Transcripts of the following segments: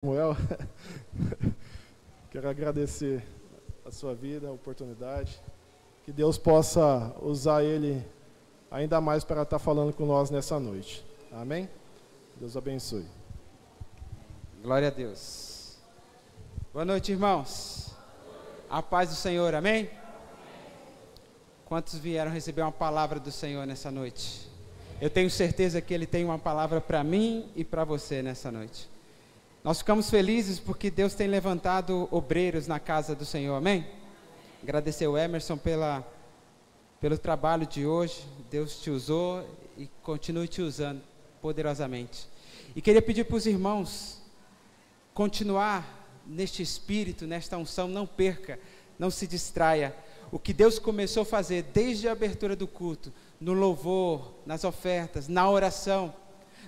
Samuel, quero agradecer a sua vida, a oportunidade, que Deus possa usar ele ainda mais para estar falando com nós nessa noite. Amém? Deus abençoe. Glória a Deus. Boa noite, irmãos. A paz do Senhor, amém? Quantos vieram receber uma palavra do Senhor nessa noite? Eu tenho certeza que Ele tem uma palavra para mim e para você nessa noite. Nós ficamos felizes porque Deus tem levantado obreiros na casa do Senhor, amém? Agradecer o Emerson pelo trabalho de hoje. Deus te usou e continue te usando poderosamente. E queria pedir para os irmãos continuar neste espírito, nesta unção. Não perca, não se distraia. O que Deus começou a fazer desde a abertura do culto, no louvor, nas ofertas, na oração,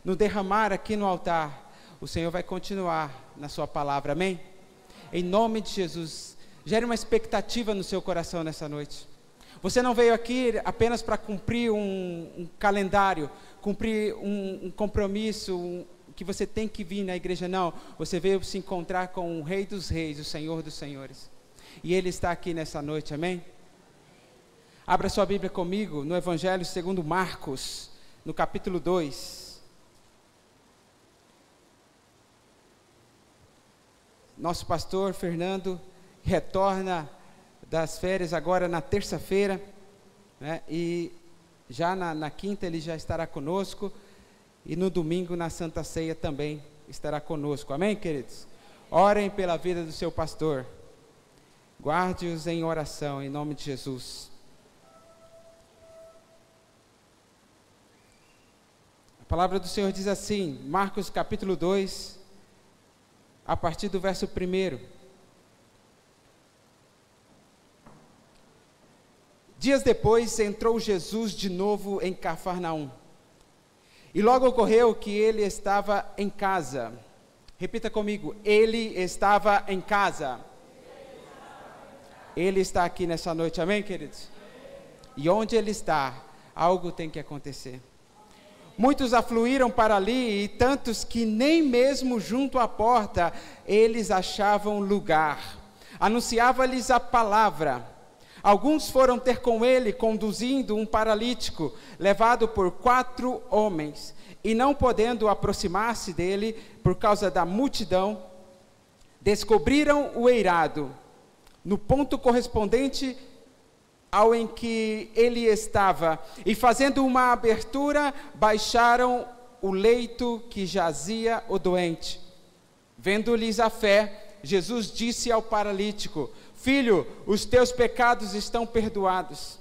no derramar aqui no altar, o Senhor vai continuar na sua palavra, amém? Em nome de Jesus, gere uma expectativa no seu coração nessa noite. Você não veio aqui apenas para cumprir um calendário, cumprir um compromisso, que você tem que vir na igreja, não. Você veio se encontrar com o Rei dos Reis, o Senhor dos Senhores. E Ele está aqui nessa noite, amém? Abra sua Bíblia comigo no Evangelho segundo Marcos, no capítulo 2. Nosso pastor Fernando retorna das férias agora na terça-feira, né? E já na quinta ele já estará conosco, e no domingo na Santa Ceia também estará conosco, amém, queridos? Orem pela vida do seu pastor, guarde-os em oração, em nome de Jesus. A palavra do Senhor diz assim, Marcos capítulo 2, a partir do verso 1. Dias depois entrou Jesus de novo em Cafarnaum. E logo ocorreu que ele estava em casa. Repita comigo, ele estava em casa. Ele está aqui nessa noite, amém, queridos? E onde ele está, algo tem que acontecer. Muitos afluíram para ali, e tantos que nem mesmo junto à porta eles achavam lugar. Anunciava-lhes a palavra. Alguns foram ter com ele, conduzindo um paralítico, levado por 4 homens, e não podendo aproximar-se dele, por causa da multidão, descobriram o eirado, no ponto correspondente ao em que ele estava, e fazendo uma abertura, baixaram o leito que jazia o doente. Vendo-lhes a fé, Jesus disse ao paralítico: Filho, os teus pecados estão perdoados.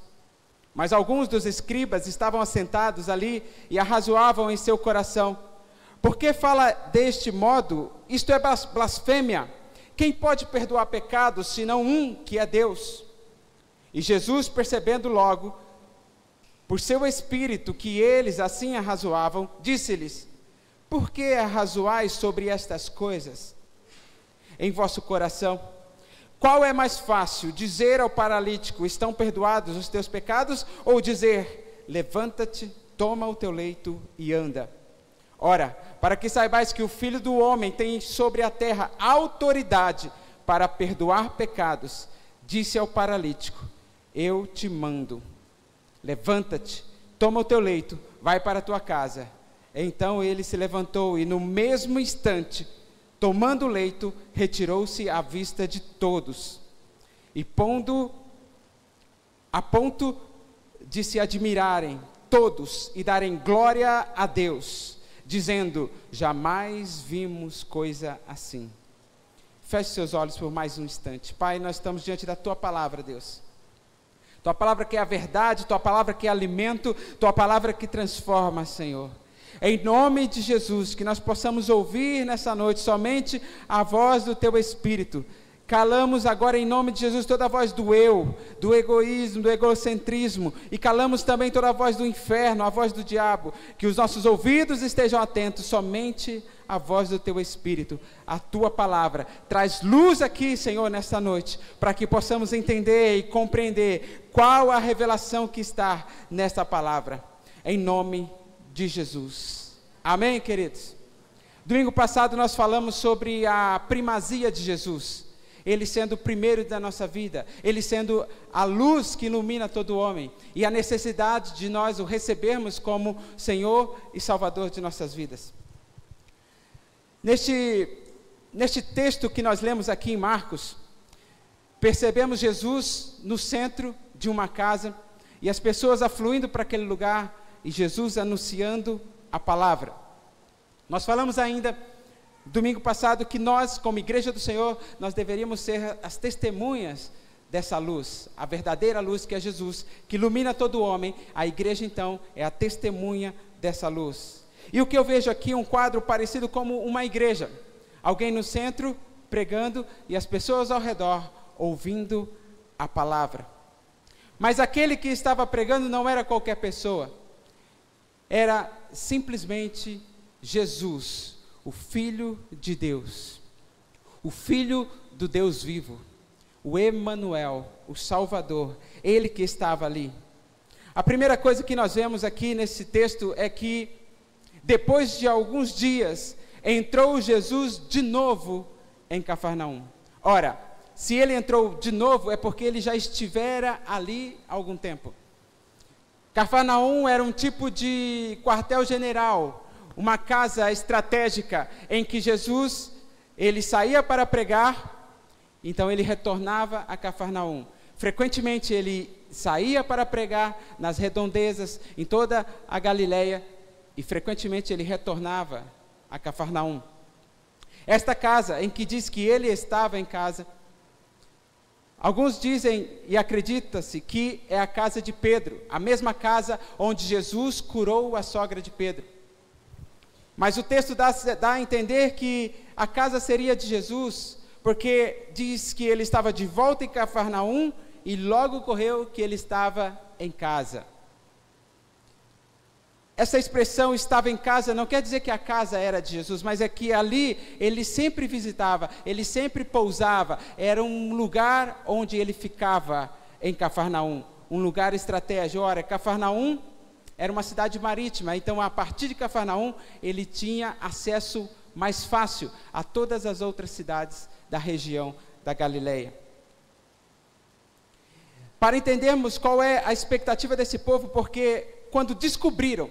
Mas alguns dos escribas estavam assentados ali e arrazoavam em seu coração: Por que fala deste modo? Isto é blasfêmia. Quem pode perdoar pecados, senão um, que é Deus? E Jesus, percebendo logo, por seu espírito, que eles assim arrazoavam, disse-lhes: Por que arrazoais sobre estas coisas em vosso coração? Qual é mais fácil, dizer ao paralítico: Estão perdoados os teus pecados? Ou dizer: Levanta-te, toma o teu leito e anda? Ora, para que saibais que o Filho do Homem tem sobre a terra autoridade para perdoar pecados, disse ao paralítico: Eu te mando, levanta-te, toma o teu leito, vai para a tua casa. Então ele se levantou e no mesmo instante, tomando o leito, retirou-se à vista de todos. E a ponto de se admirarem todos e darem glória a Deus, dizendo: Jamais vimos coisa assim. Feche seus olhos por mais um instante. Pai, nós estamos diante da tua palavra, Deus. Tua palavra que é a verdade, tua palavra que é alimento, tua palavra que transforma, Senhor. Em nome de Jesus, que nós possamos ouvir nessa noite somente a voz do teu Espírito. Calamos agora em nome de Jesus toda a voz do eu, do egoísmo, do egocentrismo, e calamos também toda a voz do inferno, a voz do diabo. Que os nossos ouvidos estejam atentos somente à voz do teu Espírito, a tua palavra. Traz luz aqui, Senhor, nesta noite, para que possamos entender e compreender qual a revelação que está nesta palavra. Em nome de Jesus. Amém, queridos? Domingo passado nós falamos sobre a primazia de Jesus, Ele sendo o primeiro da nossa vida, Ele sendo a luz que ilumina todo homem, e a necessidade de nós o recebermos como Senhor e Salvador de nossas vidas. Neste texto que nós lemos aqui em Marcos, percebemos Jesus no centro de uma casa, e as pessoas afluindo para aquele lugar, e Jesus anunciando a palavra. Nós falamos ainda, domingo passado, que nós, como Igreja do Senhor, nós deveríamos ser as testemunhas dessa luz, a verdadeira luz que é Jesus, que ilumina todo homem. A igreja, então, é a testemunha dessa luz. E o que eu vejo aqui, um quadro parecido como uma igreja, alguém no centro, pregando, e as pessoas ao redor, ouvindo a palavra. Mas aquele que estava pregando não era qualquer pessoa, era simplesmente Jesus, o Filho de Deus, o Filho do Deus vivo, o Emanuel, o Salvador, Ele que estava ali. A primeira coisa que nós vemos aqui nesse texto é que, depois de alguns dias, entrou Jesus de novo em Cafarnaum. Ora, se Ele entrou de novo, é porque Ele já estivera ali há algum tempo. Cafarnaum era um tipo de quartel-general, uma casa estratégica, em que Jesus, Ele saía para pregar, então Ele retornava a Cafarnaum. Frequentemente Ele saía para pregar nas redondezas, em toda a Galileia, e frequentemente Ele retornava a Cafarnaum. Esta casa, em que diz que Ele estava em casa, alguns dizem e acredita-se que é a casa de Pedro, a mesma casa onde Jesus curou a sogra de Pedro. Mas o texto dá a entender que a casa seria de Jesus, porque diz que ele estava de volta em Cafarnaum e logo ocorreu que ele estava em casa. Essa expressão estava em casa não quer dizer que a casa era de Jesus, mas é que ali ele sempre visitava, ele sempre pousava, era um lugar onde ele ficava em Cafarnaum, um lugar estratégico. Ora, Cafarnaum era uma cidade marítima, então a partir de Cafarnaum ele tinha acesso mais fácil a todas as outras cidades da região da Galileia. Para entendermos qual é a expectativa desse povo, porque quando descobriram,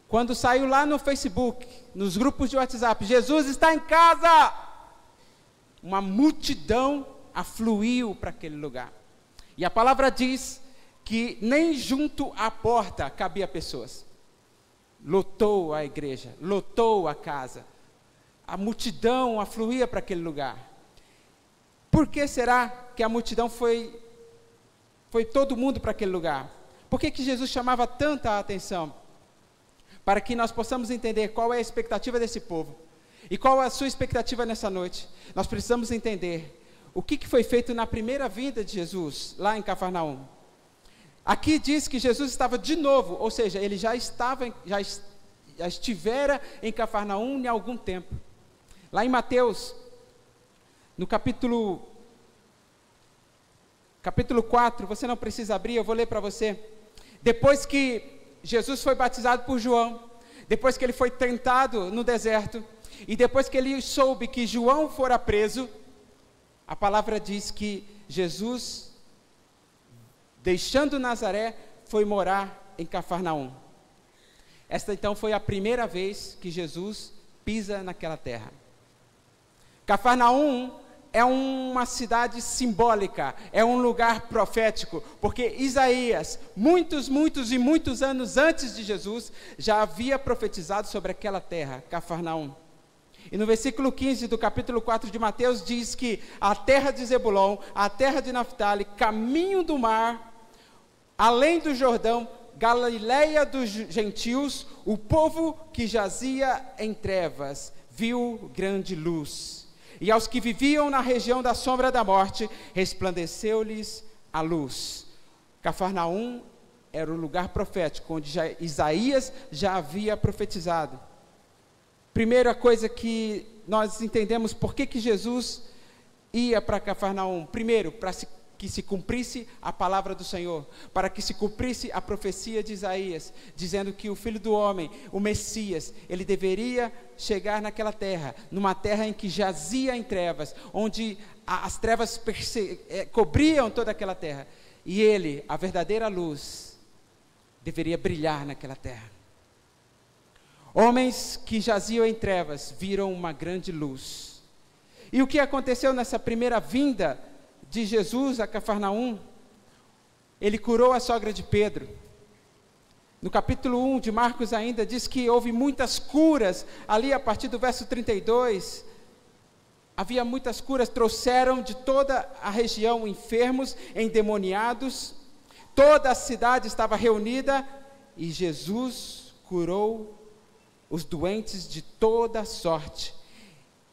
quando saiu lá no Facebook, nos grupos de WhatsApp, Jesus está em casa, uma multidão afluiu para aquele lugar. E a palavra diz que nem junto à porta cabia pessoas. Lotou a igreja, lotou a casa. A multidão afluía para aquele lugar. Por que será que a multidão foi todo mundo para aquele lugar? Por que Jesus chamava tanta atenção? Para que nós possamos entender qual é a expectativa desse povo e qual é a sua expectativa nessa noite, nós precisamos entender o que foi feito na primeira vinda de Jesus, lá em Cafarnaum. Aqui diz que Jesus estava de novo, ou seja, ele já estivera em Cafarnaum em algum tempo. Lá em Mateus, no capítulo 4, você não precisa abrir, eu vou ler para você. Depois que Jesus foi batizado por João, depois que ele foi tentado no deserto, e depois que ele soube que João fora preso, a palavra diz que Jesus, deixando Nazaré, foi morar em Cafarnaum. Esta então foi a primeira vez que Jesus pisa naquela terra. Cafarnaum é uma cidade simbólica, é um lugar profético, porque Isaías, muitos anos antes de Jesus, já havia profetizado sobre aquela terra, Cafarnaum. E no versículo 15 do capítulo 4 de Mateus diz que a terra de Zebulon, a terra de Naftali, caminho do mar, além do Jordão, Galileia dos gentios, o povo que jazia em trevas, viu grande luz. E aos que viviam na região da sombra da morte, resplandeceu-lhes a luz. Cafarnaum era o lugar profético, onde Isaías já havia profetizado. Primeira coisa que nós entendemos, por que Jesus ia para Cafarnaum? Primeiro, para que se cumprisse a palavra do Senhor, para que se cumprisse a profecia de Isaías, dizendo que o Filho do Homem, o Messias, ele deveria chegar naquela terra, numa terra em que jazia em trevas, onde as trevas cobriam toda aquela terra, e ele, a verdadeira luz, deveria brilhar naquela terra. Homens que jaziam em trevas viram uma grande luz. E o que aconteceu nessa primeira vinda de Jesus a Cafarnaum? Ele curou a sogra de Pedro. No capítulo 1 de Marcos ainda diz que houve muitas curas, ali a partir do verso 32, havia muitas curas, trouxeram de toda a região enfermos, endemoniados, toda a cidade estava reunida, e Jesus curou os doentes de toda sorte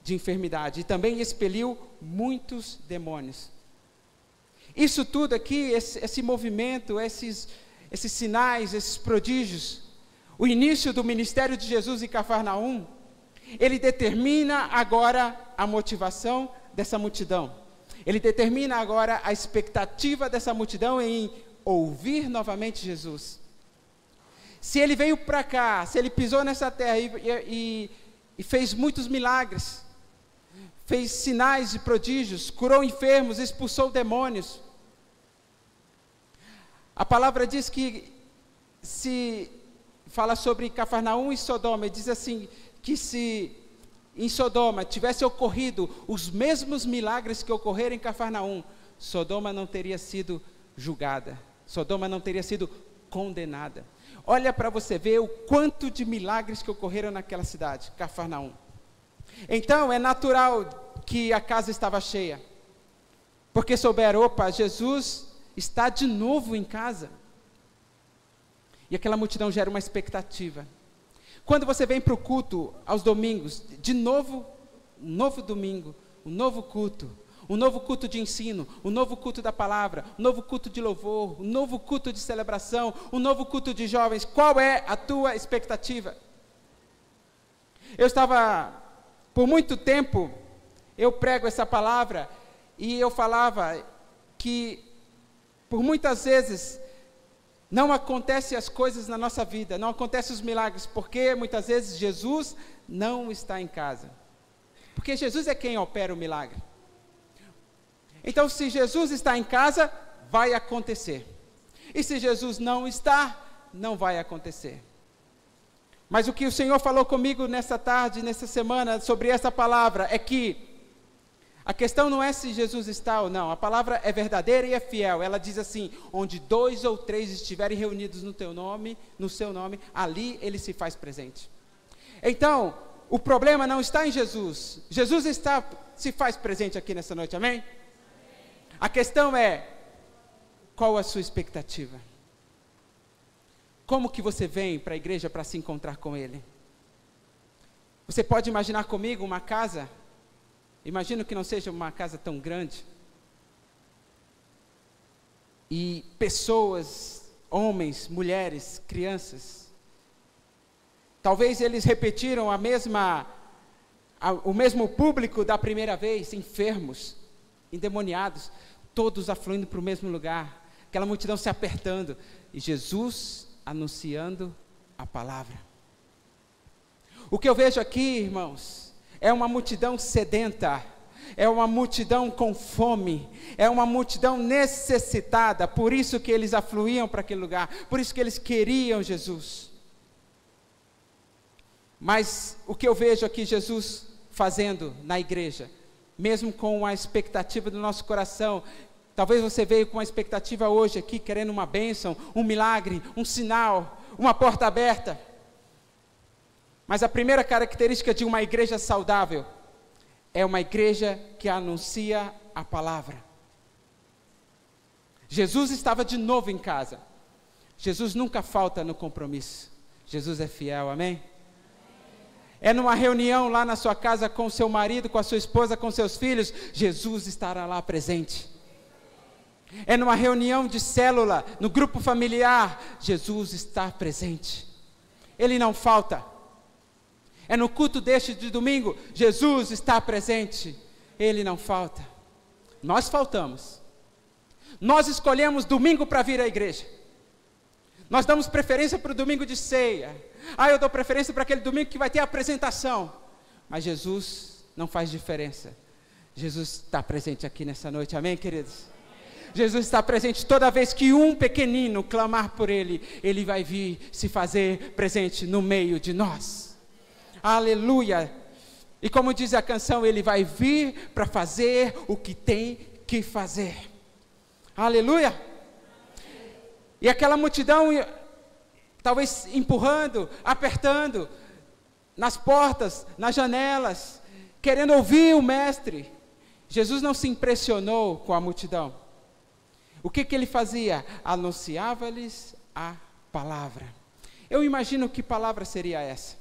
de enfermidade, e também expeliu muitos demônios. Isso tudo aqui, esse movimento, esses sinais, esses prodígios, o início do ministério de Jesus em Cafarnaum, ele determina agora a motivação dessa multidão. Ele determina agora a expectativa dessa multidão em ouvir novamente Jesus. Se ele veio para cá, se ele pisou nessa terra e fez muitos milagres, fez sinais e prodígios, curou enfermos, expulsou demônios. A palavra diz que, se fala sobre Cafarnaum e Sodoma, diz assim, que se em Sodoma tivesse ocorrido os mesmos milagres que ocorreram em Cafarnaum, Sodoma não teria sido julgada, Sodoma não teria sido condenada. Olha para você ver o quanto de milagres que ocorreram naquela cidade, Cafarnaum. Então, é natural que a casa estava cheia, porque souberam, opa, Jesus está de novo em casa. E aquela multidão gera uma expectativa. Quando você vem para o culto, aos domingos, de novo, um novo domingo, um novo culto de ensino, um novo culto da palavra, um novo culto de louvor, um novo culto de celebração, um novo culto de jovens, qual é a tua expectativa? Eu estava, por muito tempo, eu prego essa palavra, e eu falava que, por muitas vezes, não acontecem as coisas na nossa vida, não acontecem os milagres, porque muitas vezes Jesus não está em casa. Porque Jesus é quem opera o milagre. Então, se Jesus está em casa, vai acontecer. E se Jesus não está, não vai acontecer. Mas o que o Senhor falou comigo nessa tarde, nessa semana, sobre essa palavra, é que a questão não é se Jesus está ou não, a palavra é verdadeira e é fiel. Ela diz assim, onde 2 ou 3 estiverem reunidos no teu nome, no seu nome, ali ele se faz presente. Então, o problema não está em Jesus. Jesus se faz presente aqui nessa noite, amém? A questão é, qual a sua expectativa? Como que você vem para a igreja para se encontrar com Ele? Você pode imaginar comigo uma casa? Imagino que não seja uma casa tão grande. E pessoas, homens, mulheres, crianças. Talvez eles repetiram o mesmo público da primeira vez, enfermos, endemoniados, todos afluindo para o mesmo lugar, aquela multidão se apertando, e Jesus anunciando a palavra. O que eu vejo aqui, irmãos, é uma multidão sedenta, é uma multidão com fome, é uma multidão necessitada, por isso que eles afluíam para aquele lugar, por isso que eles queriam Jesus. Mas o que eu vejo aqui Jesus fazendo na igreja, mesmo com a expectativa do nosso coração, talvez você veio com a expectativa hoje aqui, querendo uma bênção, um milagre, um sinal, uma porta aberta. Mas a primeira característica de uma igreja saudável é uma igreja que anuncia a palavra. Jesus estava de novo em casa. Jesus nunca falta no compromisso. Jesus é fiel, amém? É numa reunião lá na sua casa com seu marido, com a sua esposa, com seus filhos, Jesus estará lá presente. É numa reunião de célula, no grupo familiar, Jesus está presente. Ele não falta. É no culto deste de domingo, Jesus está presente. Ele não falta. Nós faltamos. Nós escolhemos domingo para vir à igreja. Nós damos preferência para o domingo de ceia. Eu dou preferência para aquele domingo que vai ter apresentação. Mas Jesus não faz diferença. Jesus está presente aqui nessa noite, amém, queridos? Jesus está presente toda vez que um pequenino clamar por Ele, Ele vai vir se fazer presente no meio de nós. Aleluia! E como diz a canção, Ele vai vir para fazer o que tem que fazer. Aleluia! E aquela multidão, talvez empurrando, apertando, nas portas, nas janelas, querendo ouvir o mestre. Jesus não se impressionou com a multidão. O que Ele fazia? Anunciava-lhes a palavra. Eu imagino que palavra seria essa.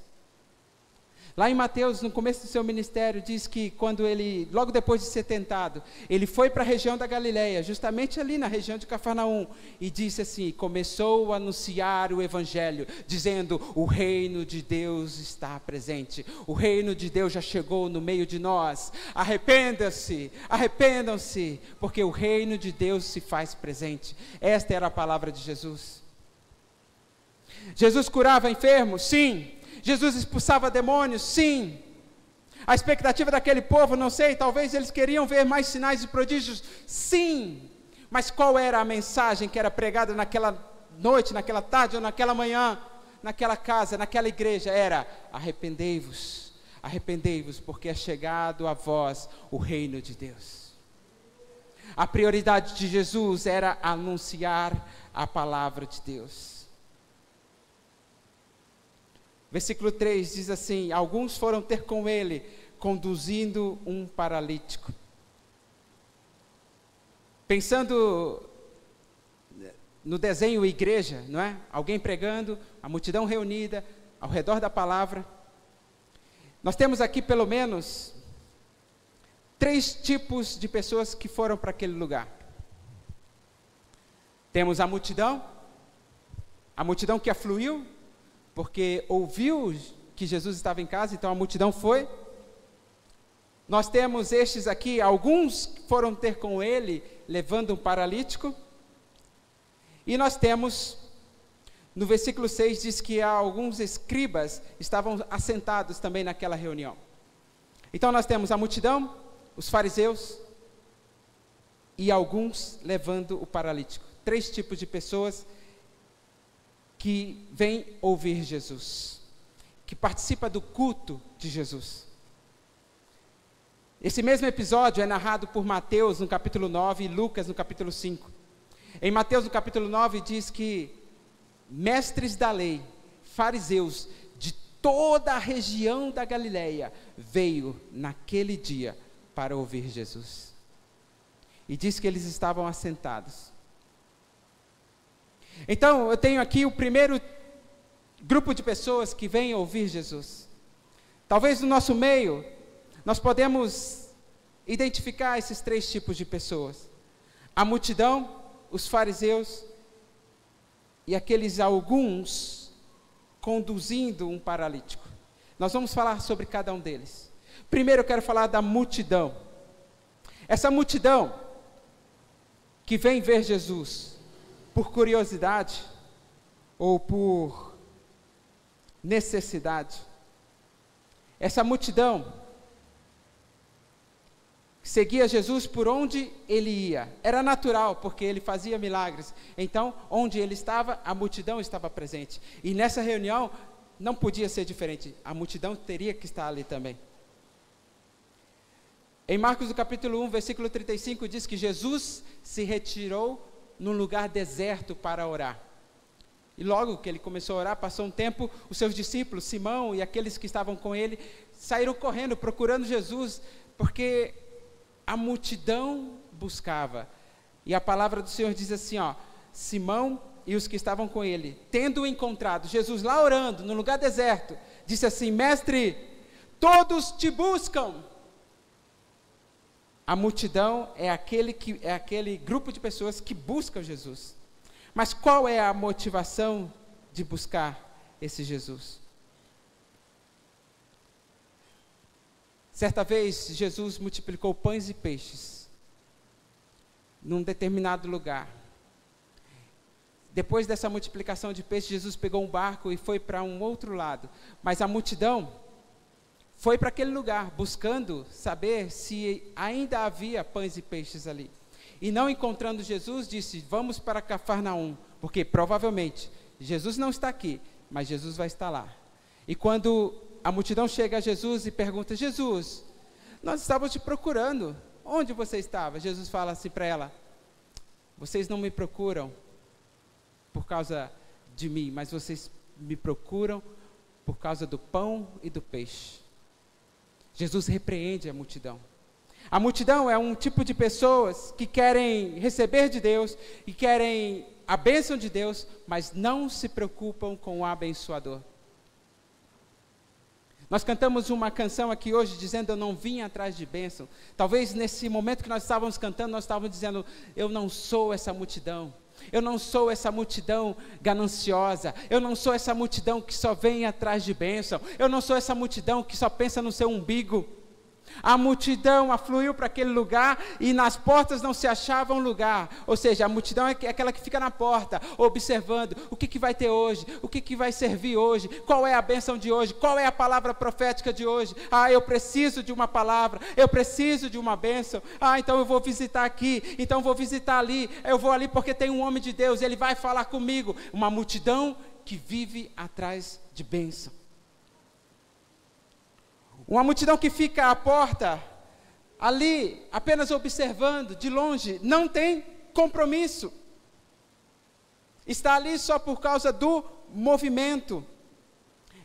Lá em Mateus, no começo do seu ministério, diz que quando ele, logo depois de ser tentado, ele foi para a região da Galileia, justamente ali na região de Cafarnaum, e disse assim, começou a anunciar o evangelho, dizendo, o reino de Deus está presente, o reino de Deus já chegou no meio de nós, arrependam-se, porque o reino de Deus se faz presente. Esta era a palavra de Jesus. Jesus curava enfermos? Sim. Jesus expulsava demônios? Sim. A expectativa daquele povo, não sei, talvez eles queriam ver mais sinais e prodígios? Sim. Mas qual era a mensagem que era pregada naquela noite, naquela tarde ou naquela manhã, naquela casa, naquela igreja? Era, arrependei-vos, porque é chegado a vós o reino de Deus. A prioridade de Jesus era anunciar a palavra de Deus. Versículo 3 diz assim, alguns foram ter com ele, conduzindo um paralítico. Pensando no desenho igreja, não é? Alguém pregando, a multidão reunida, ao redor da palavra. Nós temos aqui pelo menos 3 tipos de pessoas que foram para aquele lugar. Temos a multidão que afluiu, porque ouviu que Jesus estava em casa, então a multidão foi. Nós temos estes aqui, alguns foram ter com ele, levando um paralítico. E nós temos, no versículo 6, diz que alguns escribas estavam assentados também naquela reunião. Então nós temos a multidão, os fariseus, e alguns levando o paralítico. 3 tipos de pessoas que vem ouvir Jesus, que participa do culto de Jesus. Esse mesmo episódio é narrado por Mateus no capítulo 9 e Lucas no capítulo 5. Em Mateus no capítulo 9 diz que mestres da lei, fariseus de toda a região da Galileia, veio naquele dia para ouvir Jesus. E diz que eles estavam assentados. Então, eu tenho aqui o primeiro grupo de pessoas que vêm ouvir Jesus. Talvez no nosso meio, nós podemos identificar esses 3 tipos de pessoas. A multidão, os fariseus e aqueles alguns conduzindo um paralítico. Nós vamos falar sobre cada um deles. Primeiro eu quero falar da multidão. Essa multidão que vem ver Jesus por curiosidade ou por necessidade. Essa multidão seguia Jesus por onde ele ia. Era natural, porque ele fazia milagres. Então, onde ele estava, a multidão estava presente. E nessa reunião, não podia ser diferente. A multidão teria que estar ali também. Em Marcos, no capítulo 1, versículo 35, diz que Jesus se retirou num lugar deserto para orar. E logo que ele começou a orar, passou um tempo, os seus discípulos, Simão e aqueles que estavam com ele, saíram correndo, procurando Jesus, porque a multidão buscava. E a palavra do Senhor diz assim, Simão e os que estavam com ele, tendo encontrado Jesus lá orando, no lugar deserto, disse assim, mestre, todos te buscam. A multidão é aquele grupo de pessoas que buscam Jesus. Mas qual é a motivação de buscar esse Jesus? Certa vez, Jesus multiplicou pães e peixes. num determinado lugar. Depois dessa multiplicação de peixes, Jesus pegou um barco e foi para um outro lado. Mas a multidão foi para aquele lugar, buscando saber se ainda havia pães e peixes ali. E não encontrando Jesus, disse, vamos para Cafarnaum, porque provavelmente Jesus não está aqui, mas Jesus vai estar lá. E quando a multidão chega a Jesus e pergunta, Jesus, nós estávamos te procurando, onde você estava? Jesus fala assim para ela, vocês não me procuram por causa de mim, mas vocês me procuram por causa do pão e do peixe. Jesus repreende a multidão. A multidão é um tipo de pessoas que querem receber de Deus e querem a bênção de Deus, mas não se preocupam com o abençoador. Nós cantamos uma canção aqui hoje dizendo, eu não vim atrás de bênção. Talvez nesse momento que nós estávamos cantando, nós estávamos dizendo, eu não sou essa multidão. Eu não sou essa multidão gananciosa. Eu não sou essa multidão que só vem atrás de bênção. Eu não sou essa multidão que só pensa no seu umbigo. A multidão afluiu para aquele lugar e nas portas não se achava um lugar. Ou seja, a multidão é aquela que fica na porta, observando o que vai ter hoje, o que vai servir hoje, qual é a bênção de hoje, qual é a palavra profética de hoje. Ah, eu preciso de uma palavra, eu preciso de uma bênção. Ah, então eu vou visitar aqui, então eu vou visitar ali, eu vou ali porque tem um homem de Deus, ele vai falar comigo. Uma multidão que vive atrás de bênção. Uma multidão que fica à porta, ali, apenas observando, de longe, não tem compromisso. Está ali só por causa do movimento.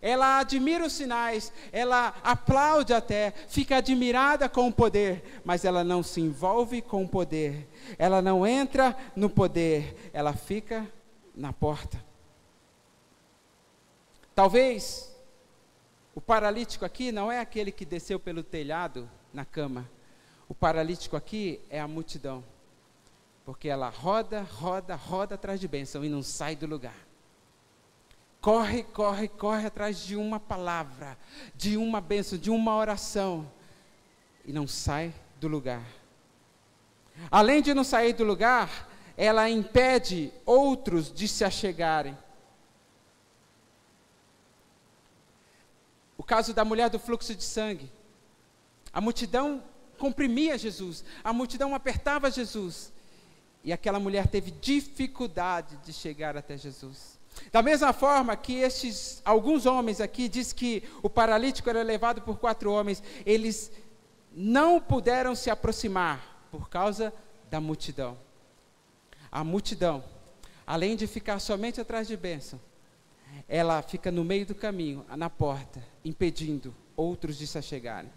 Ela admira os sinais, ela aplaude até, fica admirada com o poder, mas ela não se envolve com o poder. Ela não entra no poder, ela fica na porta. Talvez o paralítico aqui não é aquele que desceu pelo telhado na cama. O paralítico aqui é a multidão. Porque ela roda, roda, roda atrás de bênção e não sai do lugar. Corre, corre, corre atrás de uma palavra, de uma bênção, de uma oração. E não sai do lugar. Além de não sair do lugar, ela impede outros de se achegarem. O caso da mulher do fluxo de sangue. A multidão comprimia Jesus, a multidão apertava Jesus. E aquela mulher teve dificuldade de chegar até Jesus. Da mesma forma que alguns homens aqui, diz que o paralítico era levado por 4 homens, eles não puderam se aproximar por causa da multidão. A multidão, além de ficar somente atrás de bênção, ela fica no meio do caminho, na porta, impedindo outros de se achegarem.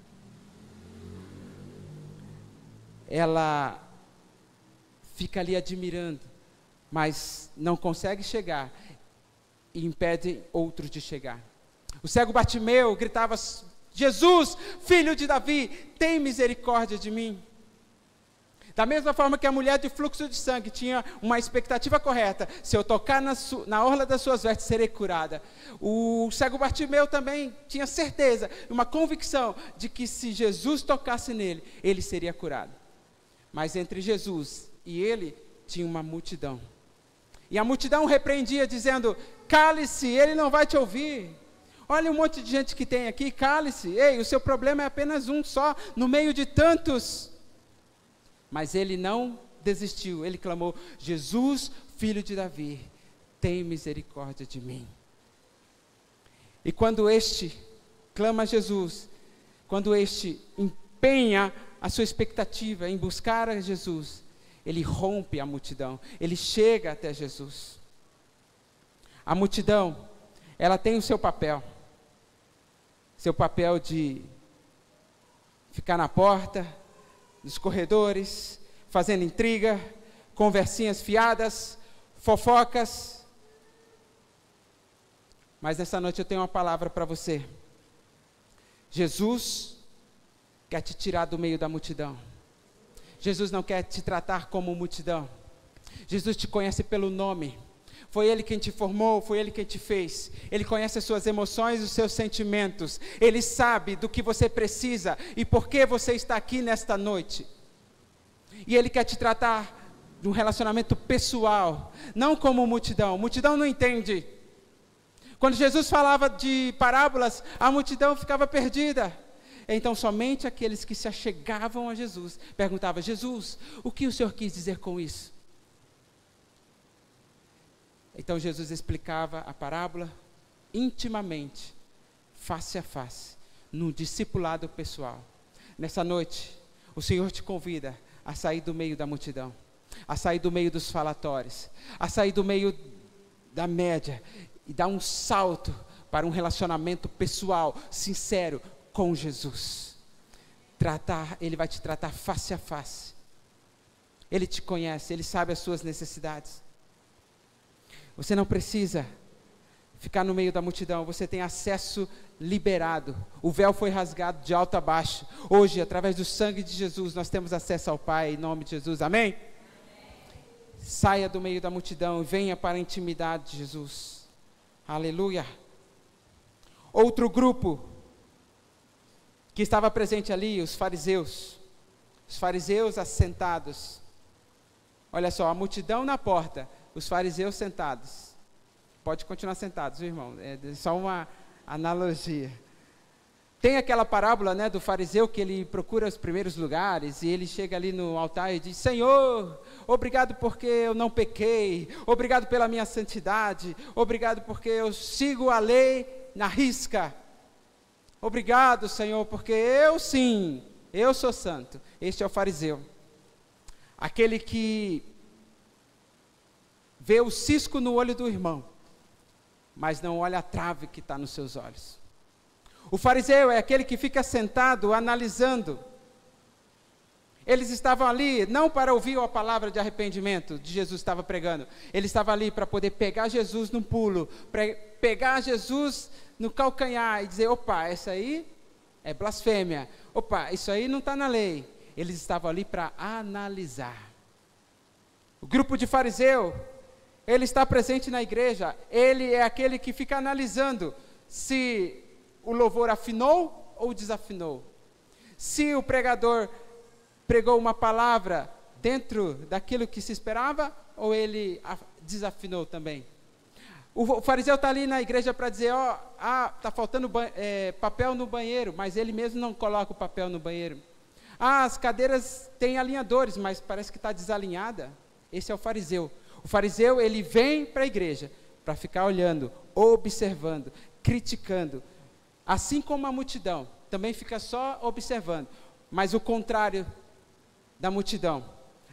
Ela fica ali admirando, mas não consegue chegar e impede outros de chegar. O cego Bartimeu gritava, Jesus, filho de Davi, tem misericórdia de mim. Da mesma forma que a mulher de fluxo de sangue tinha uma expectativa correta, se eu tocar na orla das suas vestes, serei curada. O cego Bartimeu também tinha certeza, uma convicção de que se Jesus tocasse nele, ele seria curado. Mas entre Jesus e ele, tinha uma multidão. E a multidão repreendia, dizendo, cale-se, ele não vai te ouvir. Olha um monte de gente que tem aqui, cale-se. Ei, o seu problema é apenas um só, no meio de tantos. Mas ele não desistiu, ele clamou, Jesus, filho de Davi, tem misericórdia de mim. E quando este clama a Jesus, quando este empenha a sua expectativa em buscar a Jesus, ele rompe a multidão, ele chega até Jesus. A multidão, ela tem o seu papel de ficar na porta, nos corredores, fazendo intriga, conversinhas fiadas, fofocas. Mas nessa noite eu tenho uma palavra para você. Jesus quer te tirar do meio da multidão. Jesus não quer te tratar como multidão. Jesus te conhece pelo nome. Foi Ele quem te formou, foi Ele quem te fez. Ele conhece as suas emoções e os seus sentimentos. Ele sabe do que você precisa e por que você está aqui nesta noite. E Ele quer te tratar de um relacionamento pessoal, não como multidão. Multidão não entende. Quando Jesus falava de parábolas, a multidão ficava perdida. Então somente aqueles que se achegavam a Jesus perguntavam: Jesus, o que o Senhor quis dizer com isso? Então Jesus explicava a parábola intimamente, face a face, no discipulado pessoal. Nessa noite, o Senhor te convida a sair do meio da multidão, a sair do meio dos falatórios, a sair do meio da média e dar um salto para um relacionamento pessoal, sincero, com Jesus. Ele vai te tratar face a face. Ele te conhece, Ele sabe as suas necessidades. Você não precisa ficar no meio da multidão, você tem acesso liberado. O véu foi rasgado de alto a baixo. Hoje, através do sangue de Jesus, nós temos acesso ao Pai, em nome de Jesus, amém? Amém. Saia do meio da multidão e venha para a intimidade de Jesus. Aleluia. Outro grupo que estava presente ali, os fariseus assentados. Olha só, a multidão na porta, os fariseus sentados. Pode continuar sentados, viu, irmão? É só uma analogia. Tem aquela parábola, né, do fariseu que ele procura os primeiros lugares e ele chega ali no altar e diz: Senhor, obrigado porque eu não pequei, obrigado pela minha santidade, obrigado porque eu sigo a lei na risca. Obrigado, Senhor, porque eu sou santo. Este é o fariseu. Aquele que vê o cisco no olho do irmão, mas não olha a trave que está nos seus olhos. O fariseu é aquele que fica sentado, analisando. Eles estavam ali, não para ouvir a palavra de arrependimento de Jesus estava pregando. Ele estava ali para poder pegar Jesus num pulo, para pegar Jesus no calcanhar e dizer: opa, isso aí é blasfêmia. Opa, isso aí não está na lei. Eles estavam ali para analisar. O grupo de fariseu, ele está presente na igreja. Ele é aquele que fica analisando se o louvor afinou ou desafinou. Se o pregador pregou uma palavra dentro daquilo que se esperava, ou ele desafinou também. O fariseu está ali na igreja para dizer: está faltando papel no banheiro, mas ele mesmo não coloca o papel no banheiro. As cadeiras têm alinhadores, mas parece que está desalinhada. Esse é o fariseu. O fariseu, ele vem para a igreja para ficar olhando, observando, criticando. Assim como a multidão, também fica só observando. Mas o contrário da multidão.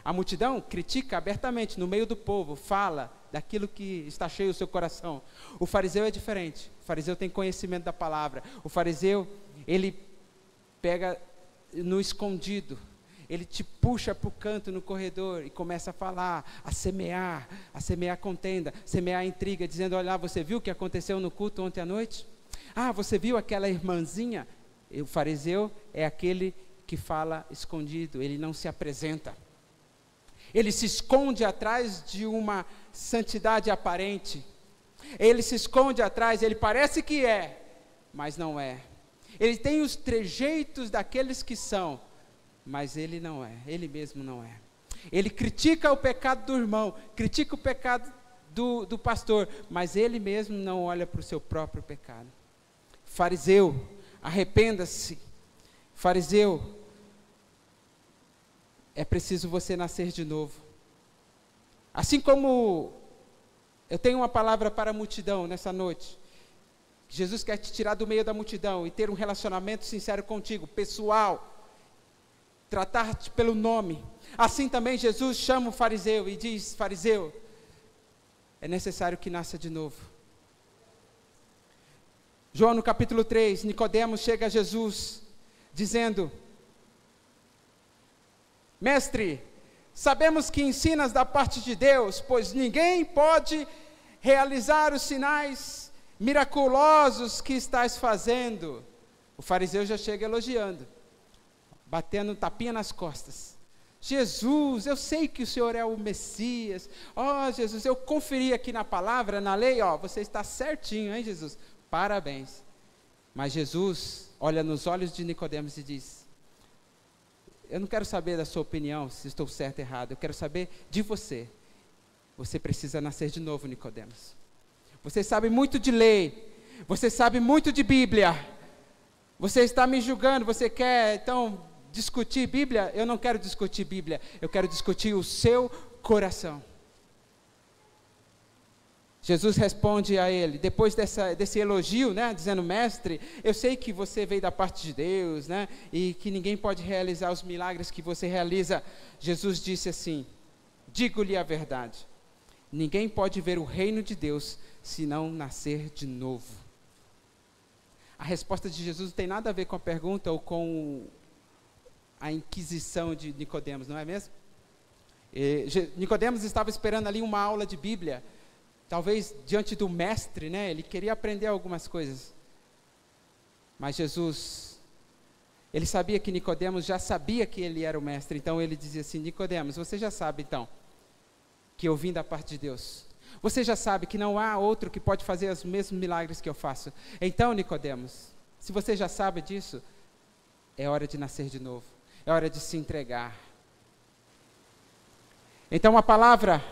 A multidão critica abertamente no meio do povo, fala daquilo que está cheio o seu coração. O fariseu é diferente. O fariseu tem conhecimento da palavra. O fariseu, ele pega no escondido. Ele te puxa para o canto no corredor e começa a falar, a semear contenda, semear intriga, dizendo: olha, você viu o que aconteceu no culto ontem à noite? Você viu aquela irmãzinha? O fariseu é aquele que fala escondido, ele não se apresenta. Ele se esconde atrás de uma santidade aparente. Ele se esconde atrás, ele parece que é, mas não é. Ele tem os trejeitos daqueles que são, mas ele não é, ele mesmo não é. Ele critica o pecado do irmão, critica o pecado do pastor, mas ele mesmo não olha para o seu próprio pecado. Fariseu, arrependa-se. Fariseu, é preciso você nascer de novo. Assim como eu tenho uma palavra para a multidão nessa noite, Jesus quer te tirar do meio da multidão e ter um relacionamento sincero contigo, pessoal, tratar-te pelo nome. Assim também Jesus chama o fariseu e diz: fariseu, é necessário que nasça de novo. João no capítulo 3, Nicodemos chega a Jesus, dizendo: mestre, sabemos que ensinas da parte de Deus, pois ninguém pode realizar os sinais miraculosos que estás fazendo. O fariseu já chega elogiando, batendo tapinha nas costas. Jesus, eu sei que o Senhor é o Messias. Jesus, eu conferi aqui na palavra, na lei, você está certinho, hein, Jesus? Parabéns. Mas Jesus olha nos olhos de Nicodemos e diz: eu não quero saber da sua opinião, se estou certo ou errado, eu quero saber de você. Você precisa nascer de novo, Nicodemos. Você sabe muito de lei, você sabe muito de Bíblia, você está me julgando, você quer, então, discutir Bíblia? Eu não quero discutir Bíblia, eu quero discutir o seu coração. Jesus responde a ele, depois desse elogio, né, dizendo, mestre, eu sei que você veio da parte de Deus, né, e que ninguém pode realizar os milagres que você realiza. Jesus disse assim, digo-lhe a verdade, ninguém pode ver o reino de Deus se não nascer de novo. A resposta de Jesus não tem nada a ver com a pergunta ou com a inquisição de Nicodemos, não é mesmo? Nicodemos estava esperando ali uma aula de Bíblia, talvez diante do mestre, né? Ele queria aprender algumas coisas. Mas Jesus, ele sabia que Nicodemos já sabia que ele era o mestre, então ele dizia assim, Nicodemos, você já sabe então, que eu vim da parte de Deus. Você já sabe que não há outro que pode fazer os mesmos milagres que eu faço. Então, Nicodemos, se você já sabe disso, é hora de nascer de novo. É hora de se entregar. Então, a palavra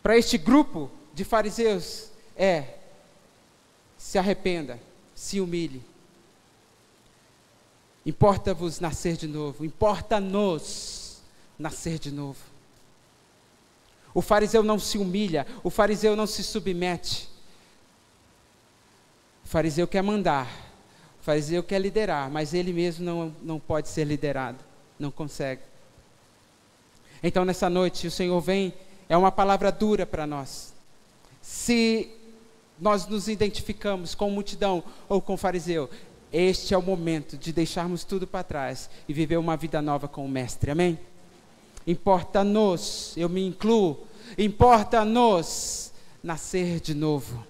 para este grupo de fariseus é: se arrependa, se humilhe. Importa-vos nascer de novo, importa-nos nascer de novo. O fariseu não se humilha, o fariseu não se submete. O fariseu quer mandar, o fariseu quer liderar, mas ele mesmo não pode ser liderado, não consegue. Então, nessa noite, o Senhor vem, é uma palavra dura para nós. Se nós nos identificamos com multidão ou com fariseu, este é o momento de deixarmos tudo para trás e viver uma vida nova com o Mestre, amém? Importa-nos, eu me incluo, importa-nos nascer de novo,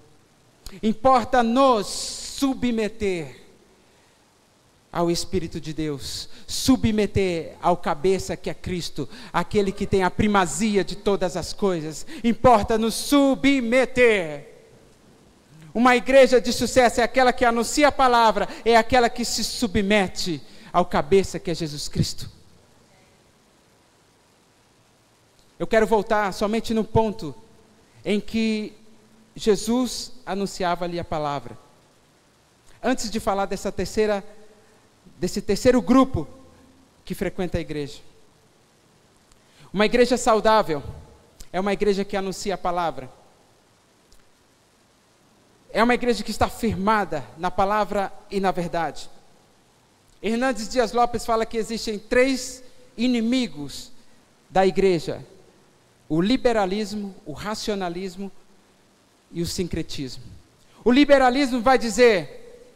importa-nos submeter ao Espírito de Deus, submeter ao cabeça que é Cristo, aquele que tem a primazia de todas as coisas, importa-nos submeter. Uma igreja de sucesso é aquela que anuncia a palavra, é aquela que se submete ao cabeça que é Jesus Cristo. Eu quero voltar somente no ponto em que Jesus anunciava ali a palavra. Antes de falar desse terceiro grupo que frequenta a igreja. Uma igreja saudável é uma igreja que anuncia a palavra. É uma igreja que está firmada na palavra e na verdade. Hernandes Dias Lopes fala que existem 3 inimigos da igreja: o liberalismo, o racionalismo e o sincretismo. O liberalismo vai dizer,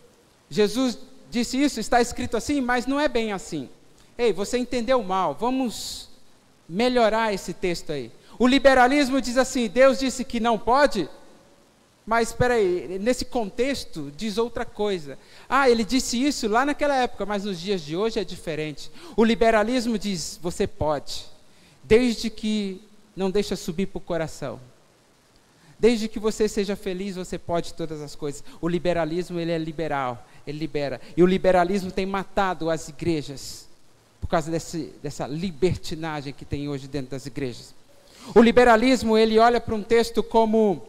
Jesus disse isso, está escrito assim, mas não é bem assim. Ei, você entendeu mal, vamos melhorar esse texto aí. O liberalismo diz assim, Deus disse que não pode, mas espera aí, nesse contexto diz outra coisa. Ah, ele disse isso lá naquela época, mas nos dias de hoje é diferente. O liberalismo diz, você pode, desde que não deixa subir para o coração. Desde que você seja feliz, você pode todas as coisas. O liberalismo, ele é liberal, ele libera. E o liberalismo tem matado as igrejas, por causa dessa libertinagem que tem hoje dentro das igrejas. O liberalismo, ele olha para um texto como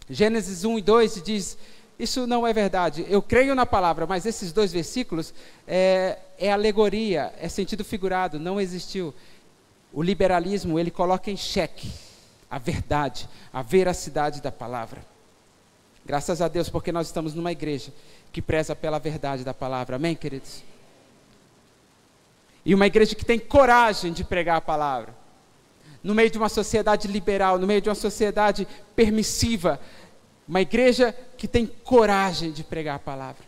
Gênesis 1 e 2 e diz, isso não é verdade, eu creio na palavra, mas esses 2 versículos é alegoria, é sentido figurado, não existiu. O liberalismo, ele coloca em xeque a verdade, a veracidade da palavra. Graças a Deus, porque nós estamos numa igreja que preza pela verdade da palavra, amém, queridos? E uma igreja que tem coragem de pregar a palavra. No meio de uma sociedade liberal, no meio de uma sociedade permissiva, uma igreja que tem coragem de pregar a palavra.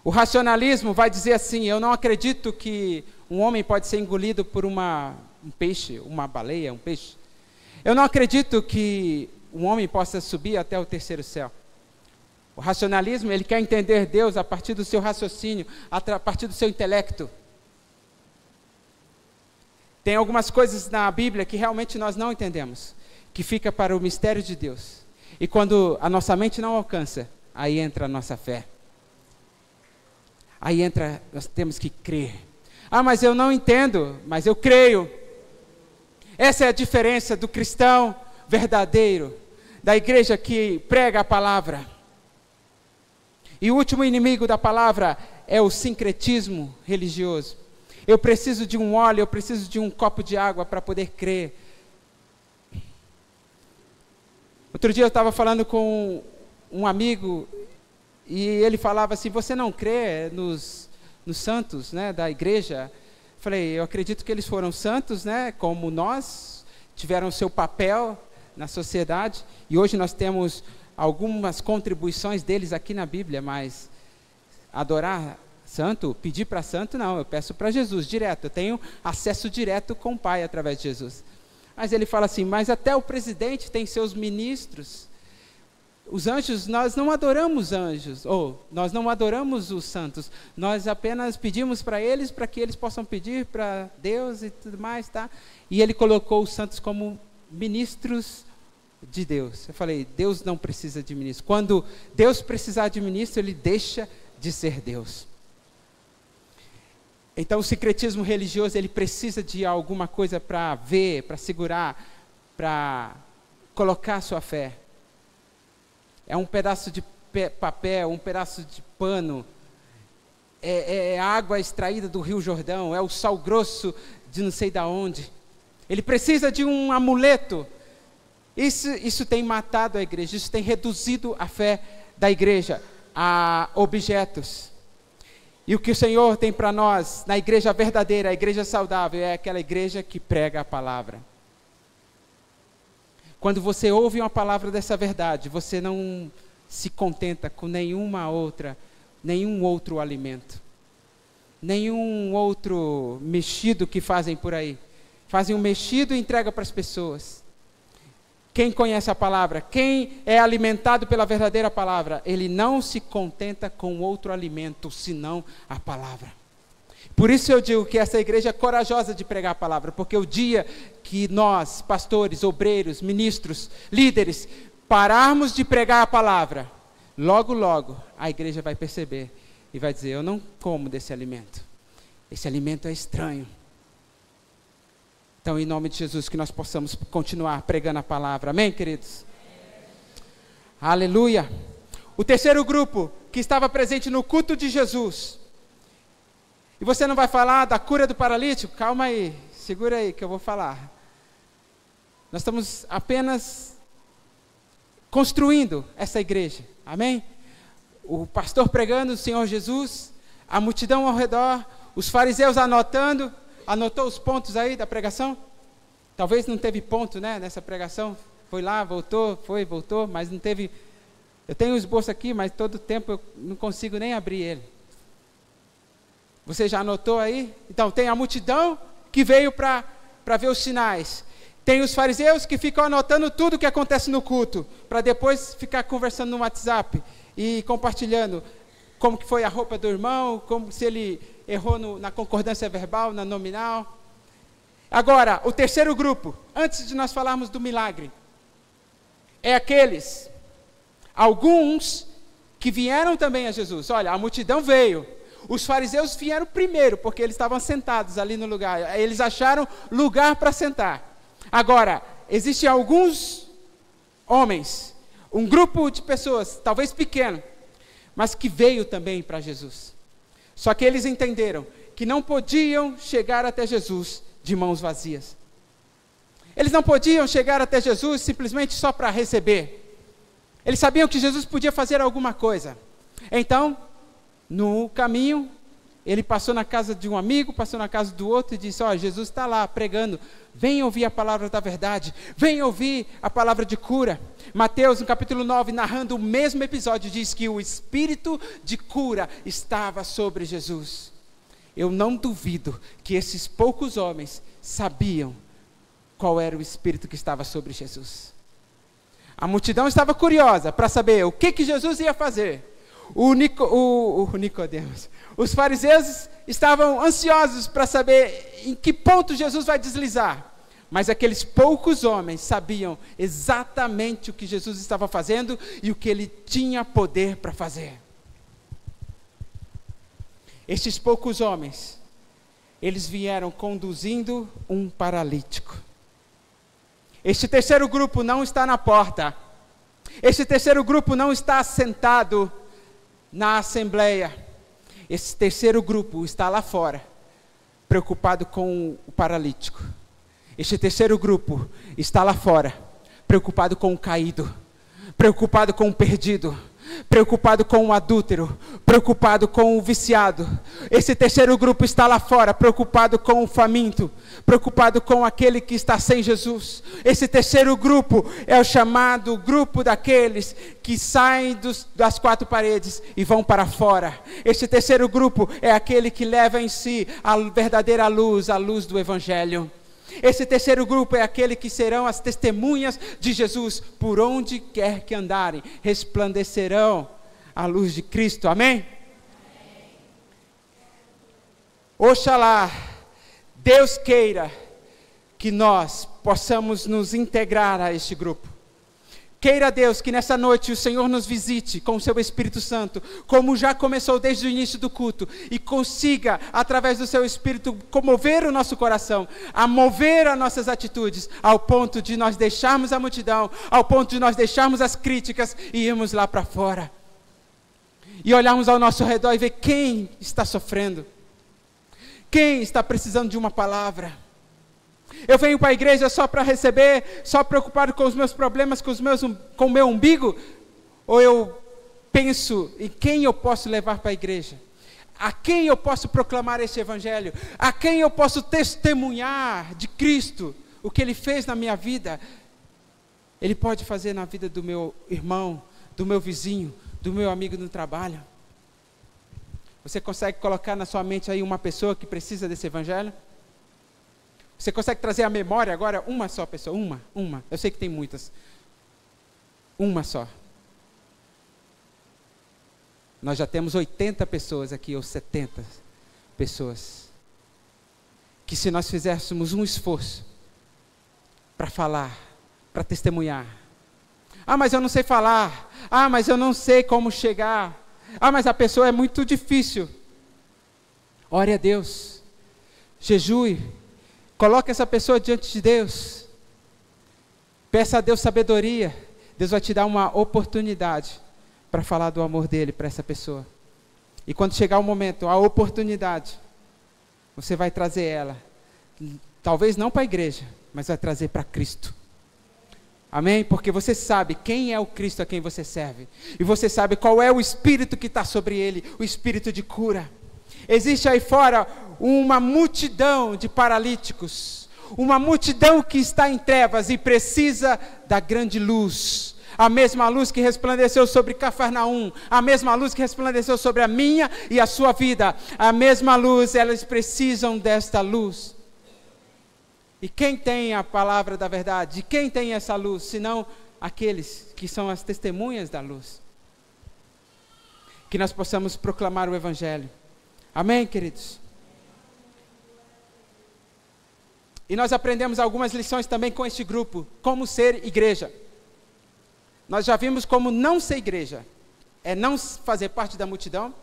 O racionalismo vai dizer assim, eu não acredito que um homem pode ser engolido por um peixe, uma baleia, um peixe. Eu não acredito que um homem possa subir até o 3º céu. O racionalismo, ele quer entender Deus a partir do seu raciocínio, a partir do seu intelecto. Tem algumas coisas na Bíblia que realmente nós não entendemos, que fica para o mistério de Deus. E quando a nossa mente não alcança, aí entra a nossa fé. Aí entra, nós temos que crer. Ah, mas eu não entendo, mas eu creio. Essa é a diferença do cristão verdadeiro, da igreja que prega a palavra. E o último inimigo da palavra é o sincretismo religioso. Eu preciso de um óleo, eu preciso de um copo de água para poder crer. Outro dia eu estava falando com um amigo e ele falava assim, você não crê nos santos, né, da igreja? Falei, eu acredito que eles foram santos, né, como nós, tiveram seu papel na sociedade, e hoje nós temos algumas contribuições deles aqui na Bíblia, mas adorar santo, pedir para santo, não, eu peço para Jesus direto, eu tenho acesso direto com o Pai através de Jesus. Mas ele fala assim, mas até o presidente tem seus ministros. Os anjos, nós não adoramos anjos, ou nós não adoramos os santos, nós apenas pedimos para que eles possam pedir para Deus e tudo mais, tá? E ele colocou os santos como ministros de Deus. Eu falei, Deus não precisa de ministro. Quando Deus precisar de ministro, ele deixa de ser Deus. Então o sincretismo religioso, ele precisa de alguma coisa para ver, para segurar, para colocar a sua fé. É um pedaço de papel, um pedaço de pano, é água extraída do Rio Jordão, é o sal grosso de não sei de onde. Ele precisa de um amuleto. Isso tem matado a igreja, isso tem reduzido a fé da igreja a objetos. E o que o Senhor tem para nós, na igreja verdadeira, a igreja saudável, é aquela igreja que prega a palavra. Quando você ouve uma palavra dessa verdade, você não se contenta com nenhum outro alimento, nenhum outro mexido que fazem por aí. Fazem um mexido e entregam para as pessoas. Quem conhece a palavra, quem é alimentado pela verdadeira palavra, ele não se contenta com outro alimento, senão a palavra. Por isso eu digo que essa igreja é corajosa de pregar a palavra, porque o dia que nós, pastores, obreiros, ministros, líderes, pararmos de pregar a palavra, logo, logo, a igreja vai perceber e vai dizer, eu não como desse alimento. Esse alimento é estranho. Então, em nome de Jesus, que nós possamos continuar pregando a palavra. Amém, queridos? Aleluia. O terceiro grupo que estava presente no culto de Jesus. E você não vai falar da cura do paralítico? Calma aí, segura aí que eu vou falar. Nós estamos apenas construindo essa igreja. Amém? O pastor pregando o Senhor Jesus, a multidão ao redor, os fariseus anotou os pontos aí da pregação? Talvez não teve ponto, né, nessa pregação. Foi lá, voltou, voltou, mas não teve. Eu tenho o esboço aqui, mas todo tempo eu não consigo nem abrir ele. Você já anotou aí? Então, tem a multidão que veio para ver os sinais. Tem os fariseus que ficam anotando tudo o que acontece no culto, para depois ficar conversando no WhatsApp e compartilhando como que foi a roupa do irmão, como se ele errou na concordância verbal, na nominal. Agora, o terceiro grupo, antes de nós falarmos do milagre, é aqueles, alguns que vieram também a Jesus. Olha, a multidão veio. Os fariseus vieram primeiro, porque eles estavam sentados ali no lugar. Eles acharam lugar para sentar. Agora, existem alguns homens, um grupo de pessoas, talvez pequeno, mas que veio também para Jesus. Só que eles entenderam que não podiam chegar até Jesus de mãos vazias. Eles não podiam chegar até Jesus simplesmente só para receber. Eles sabiam que Jesus podia fazer alguma coisa. Então, no caminho, ele passou na casa de um amigo, passou na casa do outro e disse, Jesus está lá pregando, vem ouvir a palavra da verdade, vem ouvir a palavra de cura. Mateus, no capítulo 9, narrando o mesmo episódio, diz que o espírito de cura estava sobre Jesus. Eu não duvido que esses poucos homens sabiam qual era o espírito que estava sobre Jesus. A multidão estava curiosa para saber o que Jesus ia fazer. O Nicodemos, os fariseus estavam ansiosos para saber em que ponto Jesus vai deslizar. Mas aqueles poucos homens sabiam exatamente o que Jesus estava fazendo e o que ele tinha poder para fazer. Estes poucos homens, eles vieram conduzindo um paralítico. Este terceiro grupo não está na porta. Este terceiro grupo não está sentado na assembleia. Esse terceiro grupo está lá fora, preocupado com o paralítico. Este terceiro grupo está lá fora, preocupado com o caído, preocupado com o perdido, preocupado com o adúltero, preocupado com o viciado. Esse terceiro grupo está lá fora, preocupado com o faminto, preocupado com aquele que está sem Jesus. Esse terceiro grupo é o chamado grupo daqueles que saem das quatro paredes e vão para fora. Este terceiro grupo é aquele que leva em si a verdadeira luz, a luz do Evangelho. Esse terceiro grupo é aquele que serão as testemunhas de Jesus, por onde quer que andarem, resplandecerão a luz de Cristo, amém? Oxalá, Deus queira que nós possamos nos integrar a este grupo. Queira Deus que nessa noite o Senhor nos visite com o seu Espírito Santo, como já começou desde o início do culto, e consiga, através do seu Espírito, comover o nosso coração, a mover as nossas atitudes, ao ponto de nós deixarmos a multidão, ao ponto de nós deixarmos as críticas e irmos lá para fora. E olharmos ao nosso redor e ver quem está sofrendo, quem está precisando de uma palavra. Eu venho para a igreja só para receber, só preocupado com os meus problemas, com o meu umbigo? Ou eu penso em quem eu posso levar para a igreja? A quem eu posso proclamar este Evangelho? A quem eu posso testemunhar de Cristo? O que Ele fez na minha vida, Ele pode fazer na vida do meu irmão, do meu vizinho, do meu amigo no trabalho. Você consegue colocar na sua mente aí uma pessoa que precisa desse Evangelho? Você consegue trazer à memória agora uma só pessoa? Uma. Eu sei que tem muitas. Uma só. Nós já temos 80 pessoas aqui, ou 70 pessoas. Que se nós fizéssemos um esforço para falar, para testemunhar. Ah, mas eu não sei falar. Ah, mas eu não sei como chegar. Ah, mas a pessoa é muito difícil. Ore a Deus. Jejue. Coloque essa pessoa diante de Deus. Peça a Deus sabedoria. Deus vai te dar uma oportunidade para falar do amor dele para essa pessoa. E quando chegar o momento, a oportunidade, você vai trazer ela. Talvez não para a igreja, mas vai trazer para Cristo. Amém? Porque você sabe quem é o Cristo a quem você serve. E você sabe qual é o Espírito que está sobre ele, o Espírito de cura. Existe aí fora uma multidão de paralíticos, uma multidão que está em trevas e precisa da grande luz, a mesma luz que resplandeceu sobre Cafarnaum, a mesma luz que resplandeceu sobre a minha e a sua vida, a mesma luz, elas precisam desta luz. E quem tem a palavra da verdade? Quem tem essa luz, senão aqueles que são as testemunhas da luz? Que nós possamos proclamar o Evangelho. Amém, queridos? E nós aprendemos algumas lições também com este grupo, como ser igreja. Nós já vimos como não ser igreja, é não fazer parte da multidão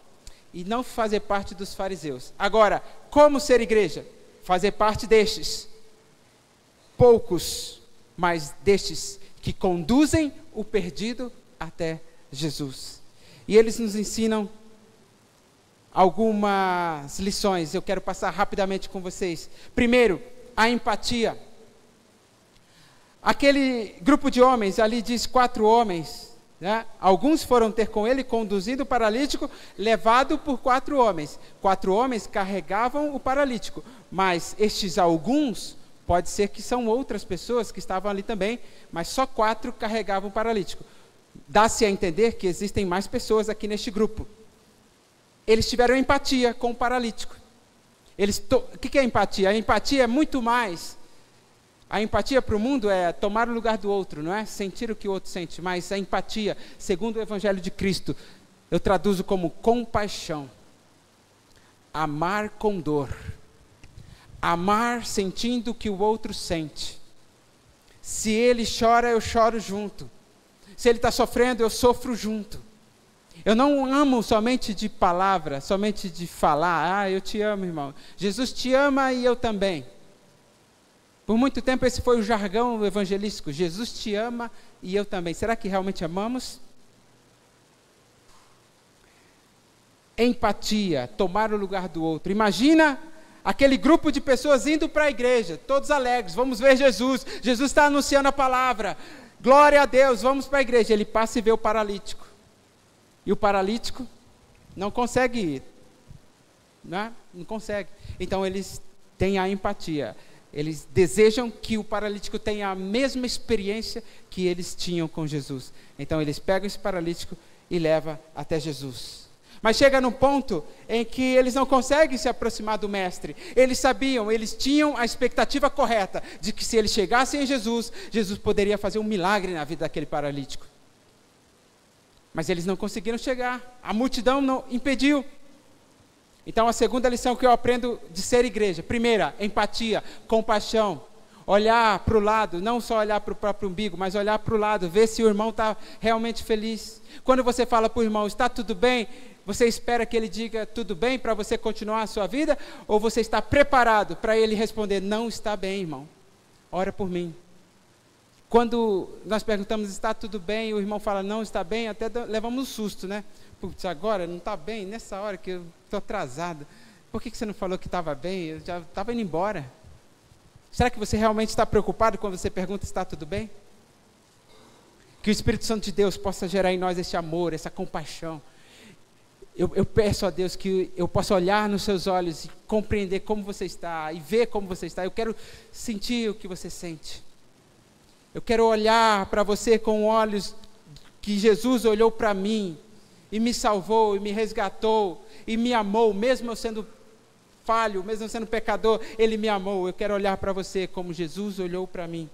e não fazer parte dos fariseus. Agora, como ser igreja? Fazer parte destes, poucos, mas destes que conduzem o perdido até Jesus. E eles nos ensinam algumas lições, eu quero passar rapidamente com vocês. Primeiro, a empatia. Aquele grupo de homens, ali diz 4 homens, né? Alguns foram ter com ele, conduzindo o paralítico, levado por 4 homens. 4 homens carregavam o paralítico, mas estes alguns, pode ser que são outras pessoas que estavam ali também, mas só 4 carregavam o paralítico. Dá-se a entender que existem mais pessoas aqui neste grupo. Eles tiveram empatia com o paralítico. O que é empatia? A empatia é muito mais. A empatia para o mundo é tomar o lugar do outro, não é? Sentir o que o outro sente. Mas a empatia, segundo o Evangelho de Cristo, eu traduzo como compaixão. Amar com dor. Amar sentindo o que o outro sente. Se ele chora, eu choro junto. Se ele está sofrendo, eu sofro junto. Eu não amo somente de palavra, somente de falar, eu te amo, irmão. Jesus te ama e eu também. Por muito tempo esse foi o jargão evangelístico, Jesus te ama e eu também. Será que realmente amamos? Empatia, tomar o lugar do outro. Imagina aquele grupo de pessoas indo para a igreja, todos alegres, vamos ver Jesus. Jesus está anunciando a palavra, glória a Deus, vamos para a igreja. Ele passa e vê o paralítico. E o paralítico não consegue ir, né? Não consegue. Então eles têm a empatia. Eles desejam que o paralítico tenha a mesma experiência que eles tinham com Jesus. Então eles pegam esse paralítico e levam até Jesus. Mas chega num ponto em que eles não conseguem se aproximar do mestre. Eles sabiam, eles tinham a expectativa correta de que se eles chegassem em Jesus, Jesus poderia fazer um milagre na vida daquele paralítico. Mas eles não conseguiram chegar, a multidão não impediu. Então a segunda lição que eu aprendo de ser igreja: primeira, empatia, compaixão, olhar para o lado, não só olhar para o próprio umbigo, mas olhar para o lado, ver se o irmão está realmente feliz. Quando você fala para o irmão, está tudo bem, você espera que ele diga tudo bem para você continuar a sua vida? Ou você está preparado para ele responder, não está bem, irmão, ora por mim? Quando nós perguntamos, está tudo bem, o irmão fala, não está bem, até levamos um susto, né? Putz, agora não está bem, nessa hora que eu estou atrasado. Por que você não falou que estava bem? Eu já estava indo embora. Será que você realmente está preocupado quando você pergunta, está tudo bem? Que o Espírito Santo de Deus possa gerar em nós esse amor, essa compaixão. Eu peço a Deus que eu possa olhar nos seus olhos e compreender como você está, e ver como você está. Eu quero sentir o que você sente. Eu quero olhar para você com olhos que Jesus olhou para mim, e me salvou, e me resgatou, e me amou, mesmo eu sendo falho, mesmo eu sendo pecador, Ele me amou. Eu quero olhar para você como Jesus olhou para mim.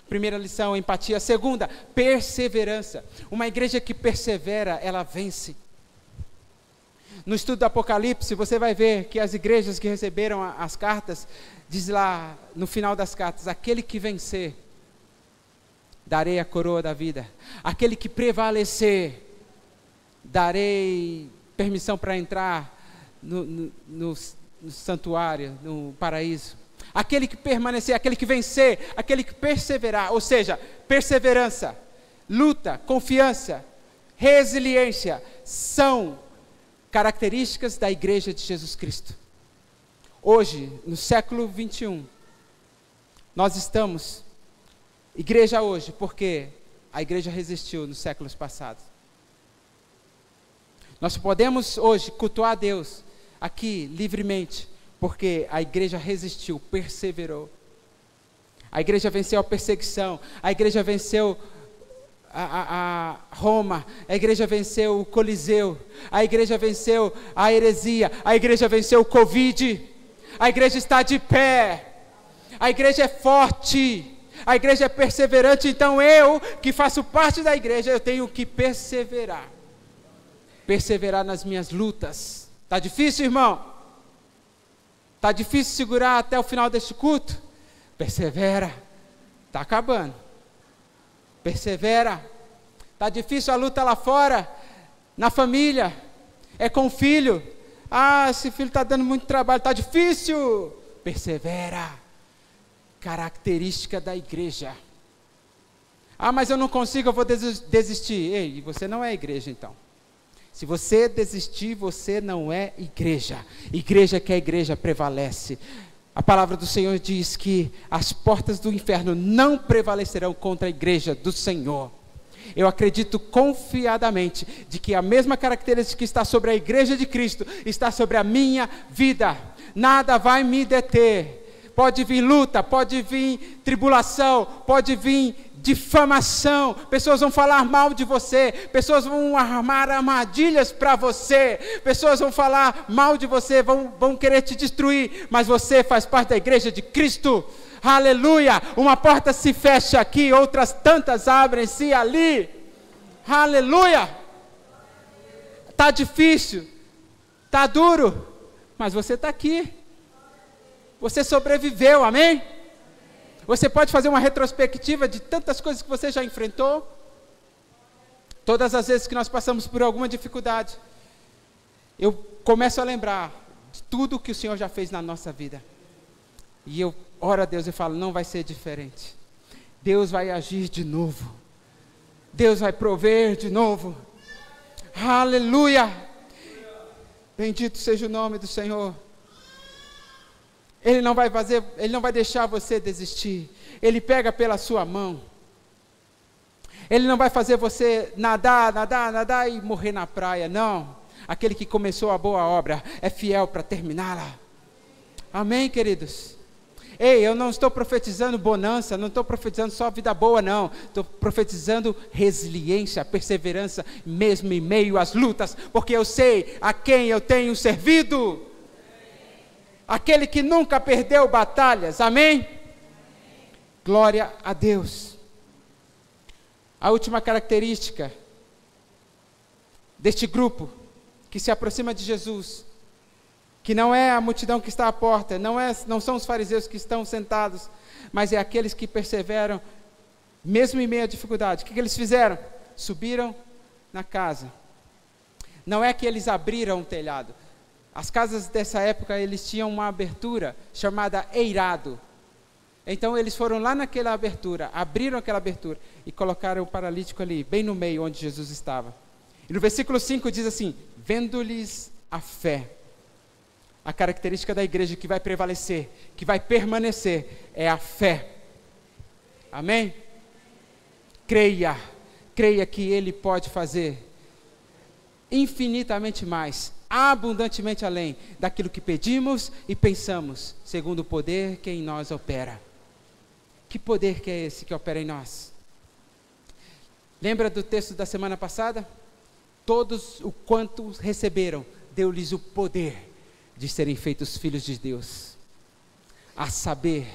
Primeira lição, empatia. Segunda, perseverança. Uma igreja que persevera, ela vence. No estudo do Apocalipse, você vai ver que as igrejas que receberam as cartas, diz lá no final das cartas, aquele que vencer, darei a coroa da vida. Aquele que prevalecer, darei permissão para entrar no santuário, no paraíso. Aquele que permanecer, aquele que vencer, aquele que perseverar, ou seja, perseverança, luta, confiança, resiliência, são características da igreja de Jesus Cristo. Hoje, no século 21, nós estamos, igreja hoje, porque a igreja resistiu nos séculos passados. Nós podemos hoje cultuar a Deus aqui livremente, porque a igreja resistiu, perseverou. A igreja venceu a perseguição, a igreja venceu a Roma, a igreja venceu o Coliseu, a igreja venceu a heresia, a igreja venceu o Covid, a igreja está de pé, a igreja é forte, a igreja é perseverante. Então eu, que faço parte da igreja, eu tenho que perseverar nas minhas lutas. Está difícil, irmão? Está difícil segurar até o final deste culto? Persevera, está acabando. Persevera. Está difícil a luta lá fora, na família, é com o filho. Esse filho está dando muito trabalho, está difícil. Persevera. Característica da igreja. Mas eu não consigo, eu vou desistir. Ei, você não é igreja então. Se você desistir, você não é igreja. Igreja que a igreja prevalece. A palavra do Senhor diz que as portas do inferno não prevalecerão contra a igreja do Senhor. Eu acredito confiadamente de que a mesma característica que está sobre a igreja de Cristo está sobre a minha vida. Nada vai me deter. Pode vir luta, pode vir tribulação, pode vir difamação, pessoas vão falar mal de você, pessoas vão armar armadilhas para você, pessoas vão falar mal de você, vão querer te destruir, mas você faz parte da igreja de Cristo. Aleluia. Uma porta se fecha aqui, outras tantas abrem-se ali. Aleluia. Está difícil, está duro, mas você está aqui, você sobreviveu, amém? Você pode fazer uma retrospectiva de tantas coisas que você já enfrentou. Todas as vezes que nós passamos por alguma dificuldade, eu começo a lembrar de tudo que o Senhor já fez na nossa vida. E eu oro a Deus e falo, não vai ser diferente. Deus vai agir de novo. Deus vai prover de novo. Aleluia! Bendito seja o nome do Senhor. Ele não vai deixar você desistir. Ele pega pela sua mão. Ele não vai fazer você nadar e morrer na praia, não. Aquele que começou a boa obra é fiel para terminá-la. Amém, queridos? Ei, eu não estou profetizando bonança, não estou profetizando só vida boa, não. Estou profetizando resiliência, perseverança, mesmo em meio às lutas, porque eu sei a quem eu tenho servido. Aquele que nunca perdeu batalhas, amém? Glória a Deus. A última característica deste grupo que se aproxima de Jesus, que não é a multidão que está à porta, não são os fariseus que estão sentados, mas é aqueles que perseveram, mesmo em meio à dificuldade. O que eles fizeram? Subiram na casa. Não é que eles abriram o telhado. As casas dessa época, eles tinham uma abertura chamada eirado. Então eles foram lá naquela abertura, abriram aquela abertura e colocaram o paralítico ali, bem no meio onde Jesus estava. E no versículo 5 diz assim, vendo-lhes a fé. A característica da igreja que vai prevalecer, que vai permanecer, é a fé. Amém? Creia que Ele pode fazer infinitamente mais, abundantemente além daquilo que pedimos e pensamos, segundo o poder que em nós opera. Que poder que é esse que opera em nós? Lembra do texto da semana passada? Todos o quanto receberam, deu-lhes o poder de serem feitos filhos de Deus, a saber,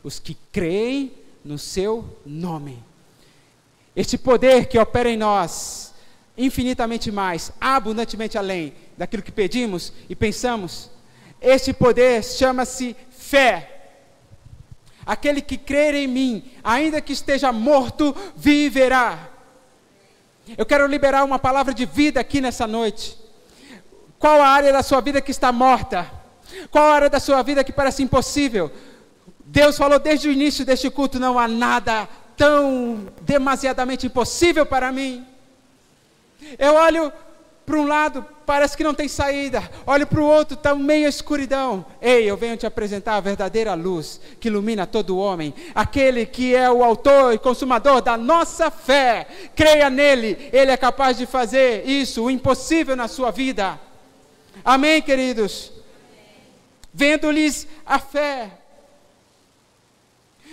os que creem no seu nome. Este poder que opera em nós, infinitamente mais, abundantemente além daquilo que pedimos e pensamos, este poder chama-se fé. Aquele que crer em mim, ainda que esteja morto, viverá. Eu quero liberar uma palavra de vida aqui nessa noite. Qual a área da sua vida que está morta? Qual a área da sua vida que parece impossível? Deus falou desde o início deste culto, não há nada tão demasiadamente impossível para mim. Eu olho para um lado, parece que não tem saída. Olho para o outro, está meio escuridão. Ei, eu venho te apresentar a verdadeira luz que ilumina todo homem. Aquele que é o autor e consumador da nossa fé. Creia nele, ele é capaz de fazer isso, o impossível na sua vida. Amém, queridos? Vendo-lhes a fé.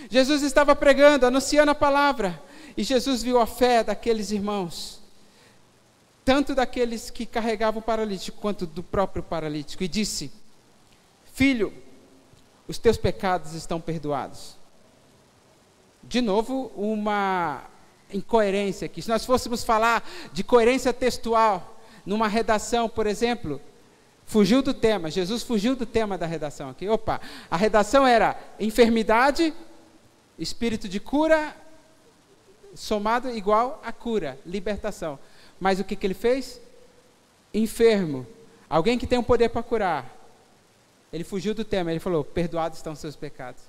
Jesus estava pregando, anunciando a palavra, e Jesus viu a fé daqueles irmãos, tanto daqueles que carregavam o paralítico, quanto do próprio paralítico, e disse, filho, os teus pecados estão perdoados. De novo, uma incoerência aqui. Se nós fôssemos falar de coerência textual, numa redação, por exemplo, fugiu do tema, Jesus fugiu do tema da redação aqui. Opa, a redação era enfermidade, espírito de cura, somado igual a cura, libertação. Mas o que ele fez? Enfermo, alguém que tem um poder para curar. Ele fugiu do tema, ele falou, perdoados estão os seus pecados.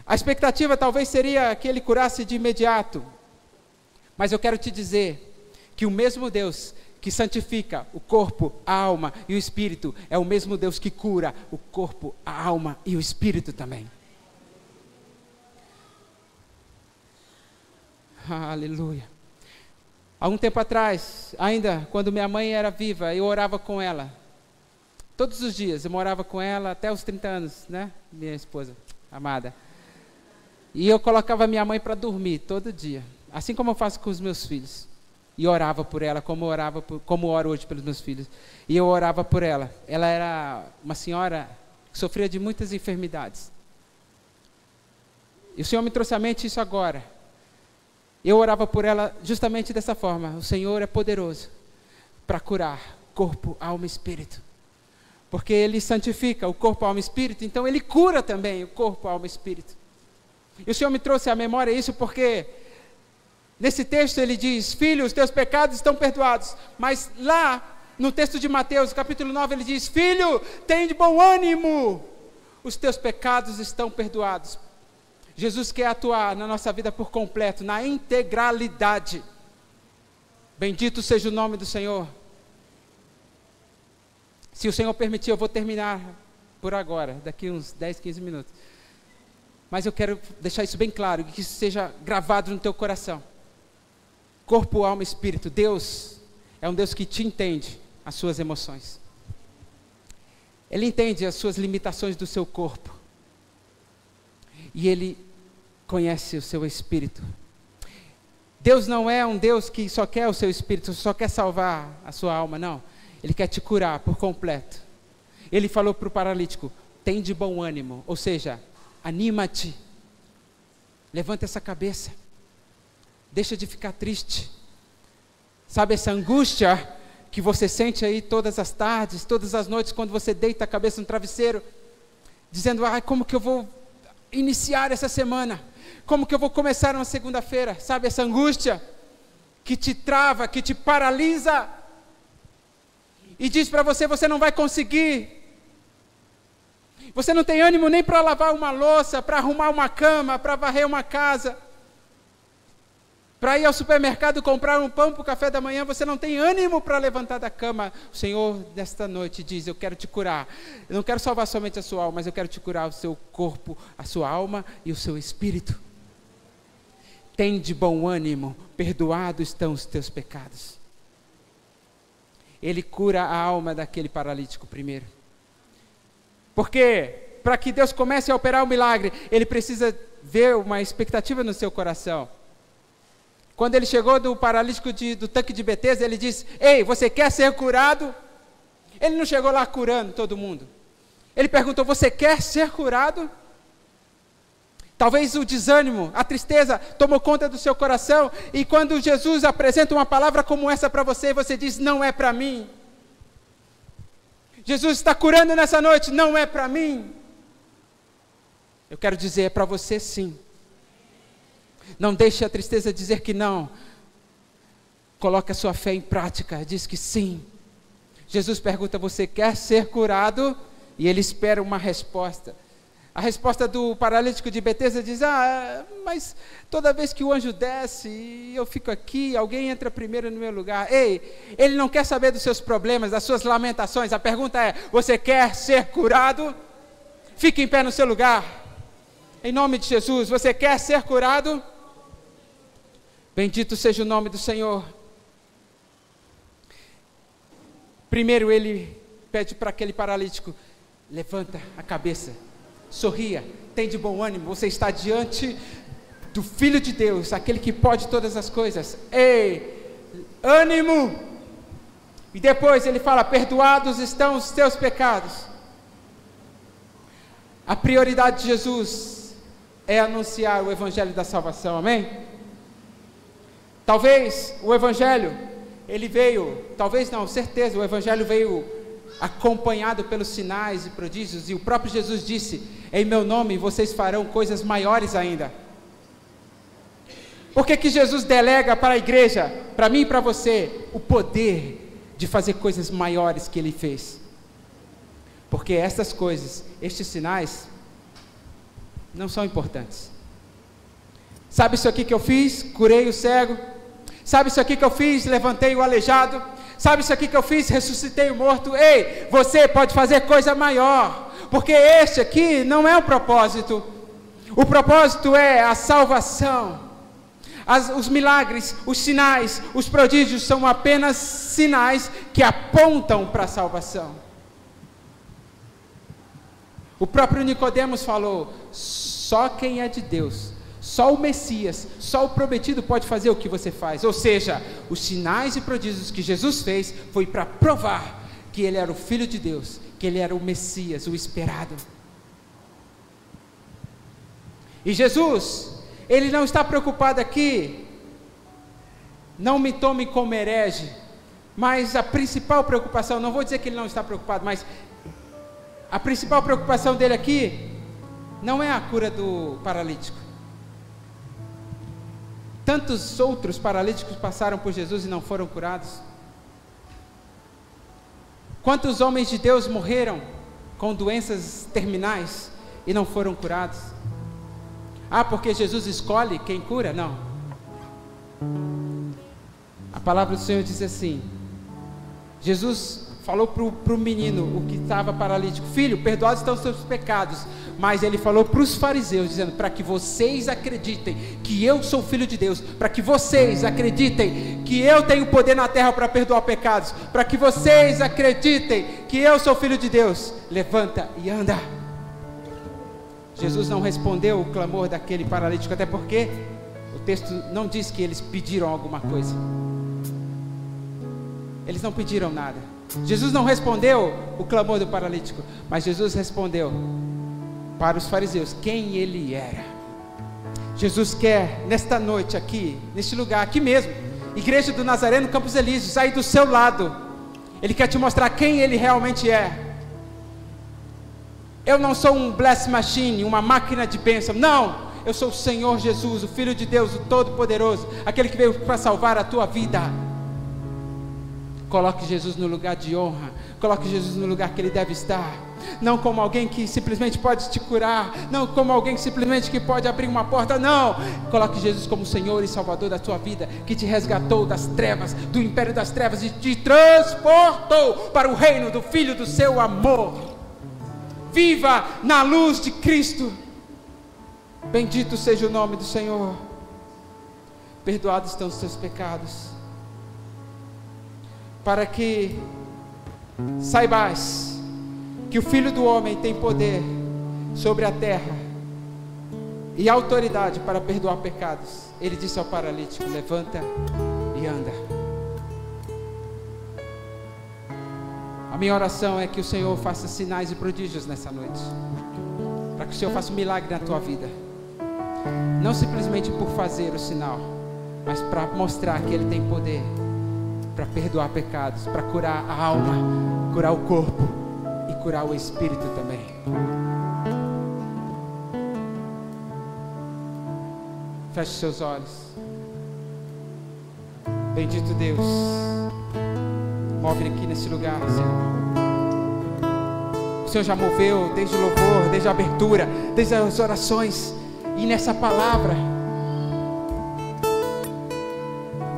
A expectativa talvez seria que ele curasse de imediato. Mas eu quero te dizer que o mesmo Deus que santifica o corpo, a alma e o espírito, é o mesmo Deus que cura o corpo, a alma e o espírito também. Aleluia. Há um tempo atrás, ainda quando minha mãe era viva, eu orava com ela. Todos os dias, eu morava com ela até os 30 anos, né? Minha esposa, amada. E eu colocava minha mãe para dormir todo dia, assim como eu faço com os meus filhos. E orava por ela, como oro hoje pelos meus filhos. E eu orava por ela. Ela era uma senhora que sofria de muitas enfermidades. E o Senhor me trouxe à mente isso agora. Eu orava por ela justamente dessa forma. O Senhor é poderoso para curar corpo, alma e espírito. Porque Ele santifica o corpo, alma e espírito, então Ele cura também o corpo, alma e espírito. E o Senhor me trouxe à memória isso porque Nesse texto ele diz: filho, os teus pecados estão perdoados. Mas lá no texto de Mateus, capítulo 9, ele diz: filho, tem de bom ânimo, os teus pecados estão perdoados. Jesus quer atuar na nossa vida por completo, na integralidade. Bendito seja o nome do Senhor. Se o Senhor permitir, eu vou terminar por agora, daqui uns 10, 15 minutos. Mas eu quero deixar isso bem claro, que isso seja gravado no teu coração. Corpo, alma e espírito. Deus é um Deus que te entende as suas emoções. Ele entende as suas limitações do seu corpo. E Ele conhece o seu espírito. Deus não é um Deus que só quer o seu espírito, só quer salvar a sua alma, não. Ele quer te curar por completo. Ele falou para o paralítico: tem de bom ânimo, ou seja, anima-te, levanta essa cabeça, deixa de ficar triste. Sabe essa angústia que você sente aí todas as tardes, todas as noites, quando você deita a cabeça no travesseiro, dizendo: ai, como que eu vou iniciar essa semana? Como que eu vou começar uma segunda-feira? Sabe essa angústia que te trava, que te paralisa, e diz para você: você não vai conseguir. Você não tem ânimo nem para lavar uma louça, para arrumar uma cama, para varrer uma casa, para ir ao supermercado comprar um pão para o café da manhã. Você não tem ânimo para levantar da cama. O Senhor, nesta noite, diz: eu quero te curar. Eu não quero salvar somente a sua alma, mas eu quero te curar o seu corpo, a sua alma e o seu espírito. Tem de bom ânimo, perdoados estão os teus pecados. Ele cura a alma daquele paralítico primeiro. Porque para que Deus comece a operar o milagre, Ele precisa ver uma expectativa no seu coração. Quando ele chegou do paralítico do tanque de Betesda, ele disse: ei, você quer ser curado? Ele não chegou lá curando todo mundo. Ele perguntou: você quer ser curado? Talvez o desânimo, a tristeza tomou conta do seu coração, e quando Jesus apresenta uma palavra como essa para você, você diz: não é para mim. Jesus está curando nessa noite, não é para mim. Eu quero dizer, é para você sim. Não deixe a tristeza dizer que não. Coloque a sua fé em prática, diz que sim. Jesus pergunta: você quer ser curado? E ele espera uma resposta. A resposta do paralítico de Betesda diz: mas toda vez que o anjo desce e eu fico aqui, alguém entra primeiro no meu lugar. Ei, ele não quer saber dos seus problemas, das suas lamentações. A pergunta é: você quer ser curado? Fique em pé no seu lugar. Em nome de Jesus, você quer ser curado? Bendito seja o nome do Senhor. Primeiro ele pede para aquele paralítico: levanta a cabeça, sorria, tem de bom ânimo, você está diante do Filho de Deus, aquele que pode todas as coisas. Ei, ânimo! E depois ele fala: perdoados estão os teus pecados. A prioridade de Jesus é anunciar o Evangelho da salvação, amém? Talvez o Evangelho, ele veio, talvez não, certeza, o Evangelho veio acompanhado pelos sinais e prodígios, e o próprio Jesus disse: em meu nome vocês farão coisas maiores ainda. Por que Jesus delega para a igreja, para mim e para você, o poder de fazer coisas maiores que Ele fez? Porque essas coisas, estes sinais, não são importantes. Sabe isso aqui que eu fiz? Curei o cego. Sabe isso aqui que eu fiz? Levantei o aleijado. Sabe isso aqui que eu fiz? Ressuscitei o morto. Ei, você pode fazer coisa maior, porque este aqui não é o propósito. O propósito é a salvação. Os milagres, os sinais, os prodígios são apenas sinais que apontam para a salvação. O próprio Nicodemos falou: só quem é de Deus, só o Messias, só o prometido pode fazer o que você faz. Ou seja, os sinais e prodígios que Jesus fez foi para provar que Ele era o Filho de Deus, que Ele era o Messias, o esperado. E Jesus, Ele não está preocupado aqui, não me tome como herege, mas a principal preocupação, não vou dizer que Ele não está preocupado, mas a principal preocupação dele aqui não é a cura do paralítico. Tantos outros paralíticos passaram por Jesus e não foram curados. Quantos homens de Deus morreram com doenças terminais e não foram curados? Porque Jesus escolhe quem cura? Não. A palavra do Senhor diz assim: Jesus falou para o menino, o que estava paralítico: filho, perdoados estão os seus pecados. Mas ele falou para os fariseus, dizendo: para que vocês acreditem que eu sou filho de Deus, para que vocês acreditem que eu tenho poder na terra para perdoar pecados, para que vocês acreditem que eu sou filho de Deus, levanta e anda. Jesus não respondeu o clamor daquele paralítico, até porque o texto não diz que eles pediram alguma coisa. Eles não pediram nada. Jesus não respondeu o clamor do paralítico, mas Jesus respondeu para os fariseus quem ele era. Jesus quer nesta noite aqui, neste lugar, aqui mesmo, Igreja do Nazareno, Campos Elíseos, sair do seu lado. Ele quer te mostrar quem ele realmente é. Eu não sou um bless machine, uma máquina de bênção. Não, eu sou o Senhor Jesus, o Filho de Deus, o Todo-Poderoso, aquele que veio para salvar a tua vida. Coloque Jesus no lugar de honra. Coloque Jesus no lugar que ele deve estar. Não como alguém que simplesmente pode te curar, não como alguém que simplesmente que pode abrir uma porta, não. Coloque Jesus como Senhor e Salvador da tua vida, que te resgatou das trevas, do império das trevas, e te transportou para o reino do Filho do seu amor. Viva na luz de Cristo. Bendito seja o nome do Senhor. Perdoados estão os teus pecados, para que saibais que o Filho do Homem tem poder sobre a terra e autoridade para perdoar pecados. Ele disse ao paralítico: levanta e anda. A minha oração é que o Senhor faça sinais e prodígios nessa noite, para que o Senhor faça um milagre na tua vida, não simplesmente por fazer o sinal, mas para mostrar que ele tem poder para perdoar pecados, para curar a alma, curar o corpo e curar o espírito também. Feche seus olhos. Bendito Deus, move aqui nesse lugar, Senhor. O Senhor já moveu desde o louvor, desde a abertura, desde as orações, e nessa palavra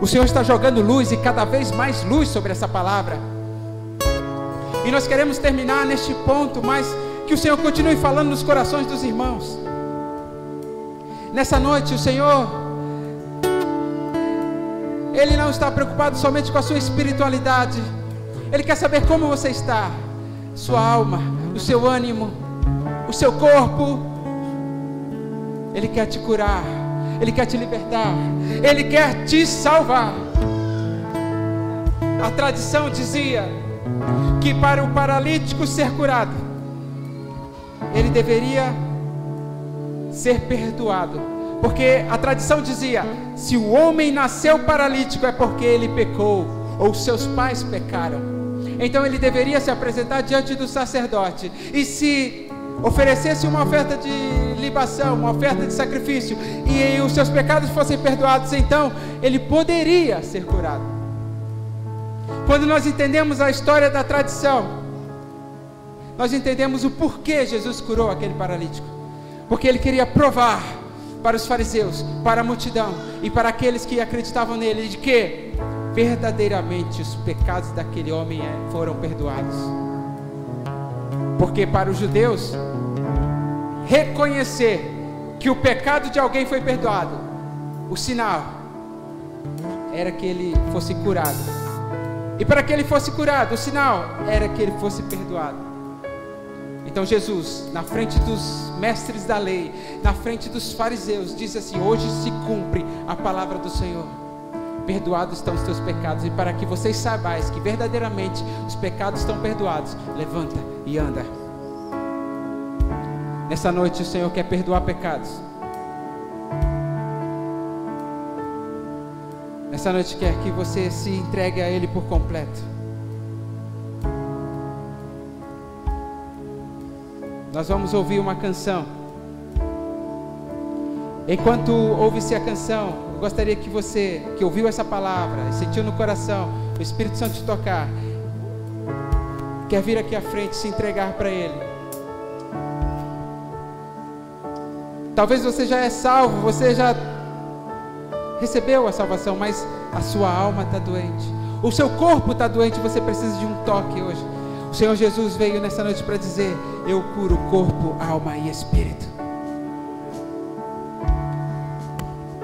o Senhor está jogando luz, e cada vez mais luz sobre essa palavra. E nós queremos terminar neste ponto, mas que o Senhor continue falando nos corações dos irmãos. Nessa noite o Senhor, Ele não está preocupado somente com a sua espiritualidade. Ele quer saber como você está, sua alma, o seu ânimo, o seu corpo. Ele quer te curar, Ele quer te libertar, Ele quer te salvar. A tradição dizia que para o paralítico ser curado, ele deveria ser perdoado, porque a tradição dizia: se o homem nasceu paralítico é porque ele pecou, ou seus pais pecaram. Então ele deveria se apresentar diante do sacerdote, e se oferecesse uma oferta de libação, uma oferta de sacrifício, e os seus pecados fossem perdoados, então ele poderia ser curado. Quando nós entendemos a história da tradição, nós entendemos o porquê Jesus curou aquele paralítico. Porque ele queria provar para os fariseus, para a multidão e para aqueles que acreditavam nele, de que verdadeiramente os pecados daquele homem foram perdoados. Porque para os judeus, reconhecer que o pecado de alguém foi perdoado, o sinal era que ele fosse curado. E para que ele fosse curado, o sinal era que ele fosse perdoado. Então Jesus, na frente dos mestres da lei, na frente dos fariseus, disse assim: hoje se cumpre a palavra do Senhor. Perdoados estão os teus pecados. E para que vocês saibais que verdadeiramente os pecados estão perdoados, levanta e anda. Nessa noite o Senhor quer perdoar pecados. Nessa noite quer que você se entregue a Ele por completo. Nós vamos ouvir uma canção. Enquanto ouve-se a canção, eu gostaria que você, que ouviu essa palavra e sentiu no coração o Espírito Santo te tocar, quer vir aqui à frente se entregar para Ele. Talvez você já é salvo, você já recebeu a salvação, mas a sua alma está doente, o seu corpo está doente, você precisa de um toque hoje. O Senhor Jesus veio nessa noite para dizer: eu curo corpo, alma e espírito.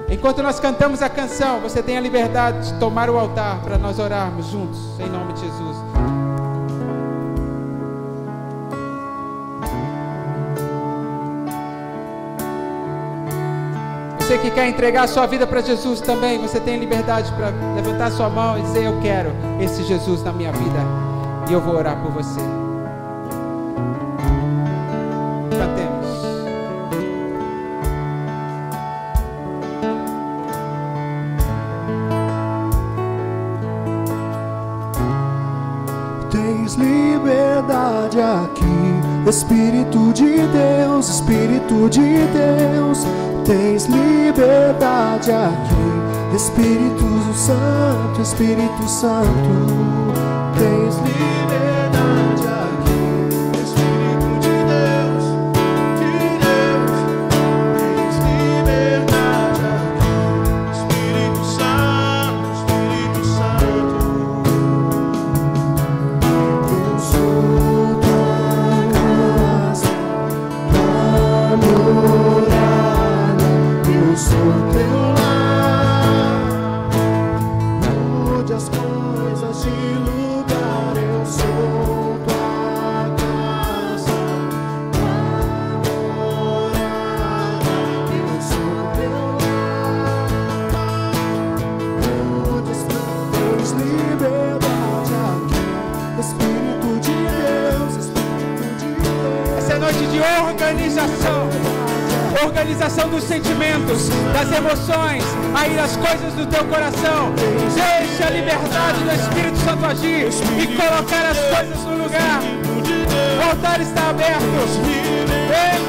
Enquanto nós cantamos a canção, você tem a liberdade de tomar o altar para nós orarmos juntos, em nome de Jesus. Você que quer entregar a sua vida para Jesus também, você tem liberdade para levantar sua mão e dizer: eu quero esse Jesus na minha vida, e eu vou orar por você. Cantemos. Tens liberdade aqui, Espírito de Deus, Espírito de Deus. Tens liberdade aqui, Espírito Santo, Espírito Santo. Tens liberdade aqui, Espírito de Deus, de Deus. Tens liberdade aqui, Espírito Santo, Espírito Santo. Eu sou tua casa, tua morada, eu sou teu lar. Mude as coisas de lugar, eu sou tua casa, tua morada, eu sou teu lar. Mude as coisas, liberdade aqui, Espírito de Deus, Espírito de Deus. Essa é noite de organização. Organização dos sentimentos, das emoções, aí das coisas do teu coração. Deixe a liberdade do Espírito Santo agir e colocar as coisas no lugar. O altar está aberto. Vem.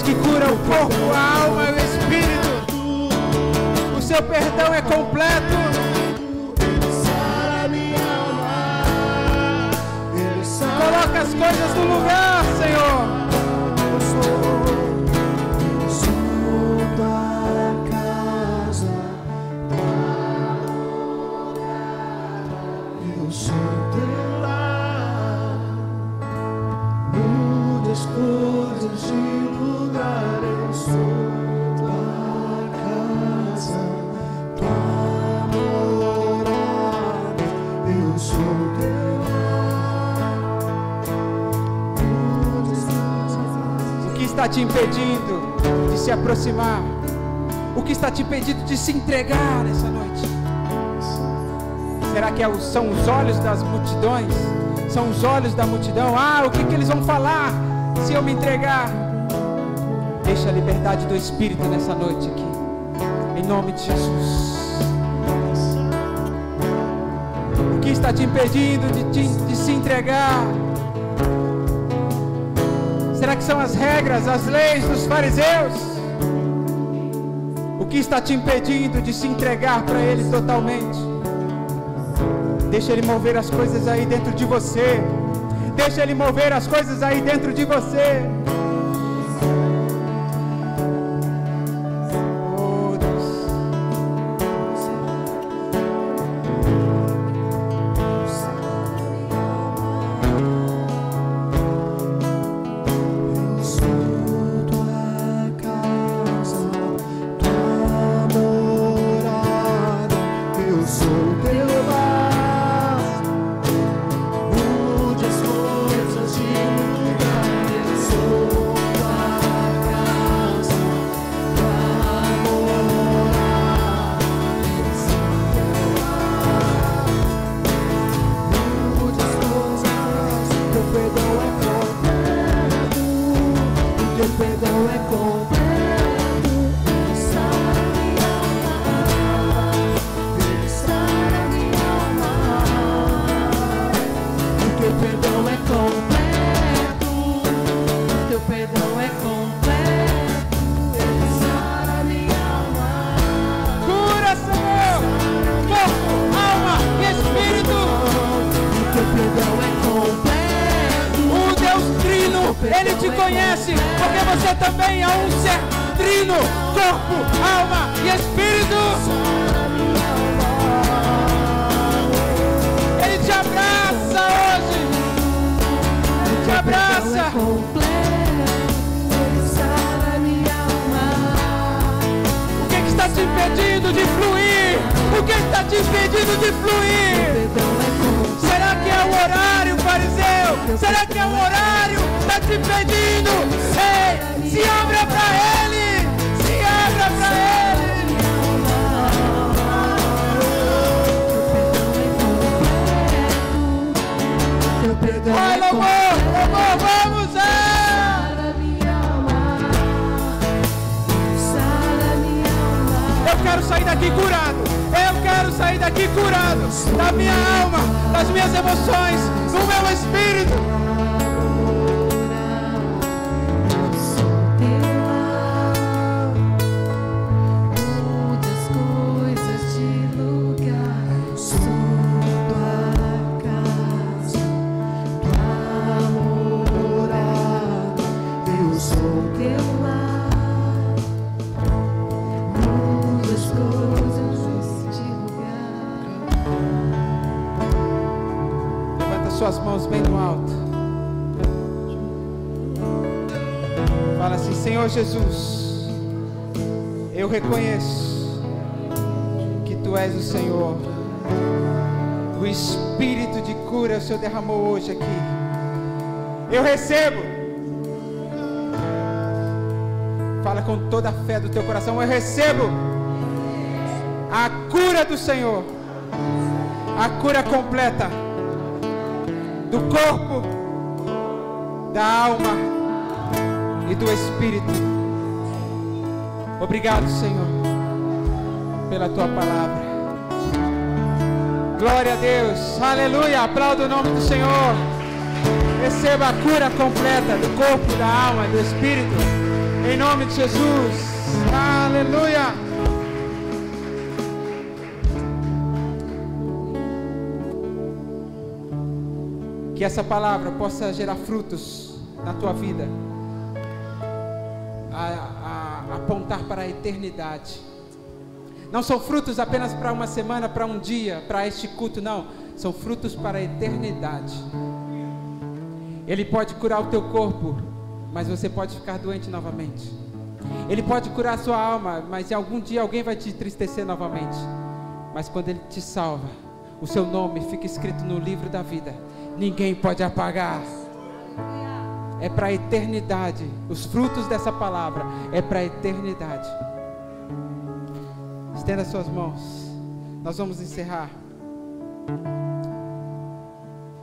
Que cura o corpo, a alma e o espírito. O seu perdão é completo. Coloca as coisas no lugar, Senhor. Eu sou tua casa, eu sou teu lar. Mude as coisas de lugar, eu sou tua casa, tua morada, eu sou teu lar. Mude as coisas. O que está te impedindo de se aproximar? O que está te impedindo de se entregar nessa noite? Será que são os olhos das multidões? São os olhos da multidão? Ah, o que eles vão falar se eu me entregar? Deixa a liberdade do Espírito nessa noite aqui, em nome de Jesus. O que está te impedindo de se entregar? Será que são as regras, as leis dos fariseus? O que está te impedindo de se entregar para Ele totalmente? Deixa Ele mover as coisas aí dentro de você. Deixa Ele mover as coisas aí dentro de você. completo, Ele sara minha alma, Ele sara minha alma. O teu perdão é completo, o teu perdão é completo, Ele sara minha alma. Cura, Senhor, corpo, alma e espírito. O teu perdão é completo. O Deus Trino, Ele te conhece, porque você também é um ser trino, corpo, alma e espírito. Ele te abraça hoje, Ele te abraça. O que está te impedindo de fluir? O que está te impedindo de fluir? Será que é o horário, fariseu? Será que é o horário? Está te impedindo? Ei, se abra para Ele! Se abra para Ele! Vai, louvor, louvor, vamos! Eu quero sair daqui curado. Eu quero sair daqui curado. Da minha alma, das minhas emoções, do meu espírito. Suas mãos bem no alto. Fala assim: Senhor Jesus, eu reconheço que Tu és o Senhor. O Espírito de cura o Senhor derramou hoje aqui. Eu recebo. Fala com toda a fé do teu coração: eu recebo a cura do Senhor, a cura completa do corpo, da alma e do espírito. Obrigado, Senhor, pela Tua palavra. Glória a Deus, aleluia, aplauda o nome do Senhor. Receba a cura completa do corpo, da alma e do espírito, em nome de Jesus, aleluia. Que essa palavra possa gerar frutos na tua vida, apontar para a eternidade. Não são frutos apenas para uma semana, para um dia, para este culto, não. São frutos para a eternidade. Ele pode curar o teu corpo, mas você pode ficar doente novamente. Ele pode curar a sua alma, mas em algum dia alguém vai te entristecer novamente. Mas quando Ele te salva, o seu nome fica escrito no livro da vida. Ninguém pode apagar. É para a eternidade. Os frutos dessa palavra é para a eternidade. Estenda suas mãos. Nós vamos encerrar.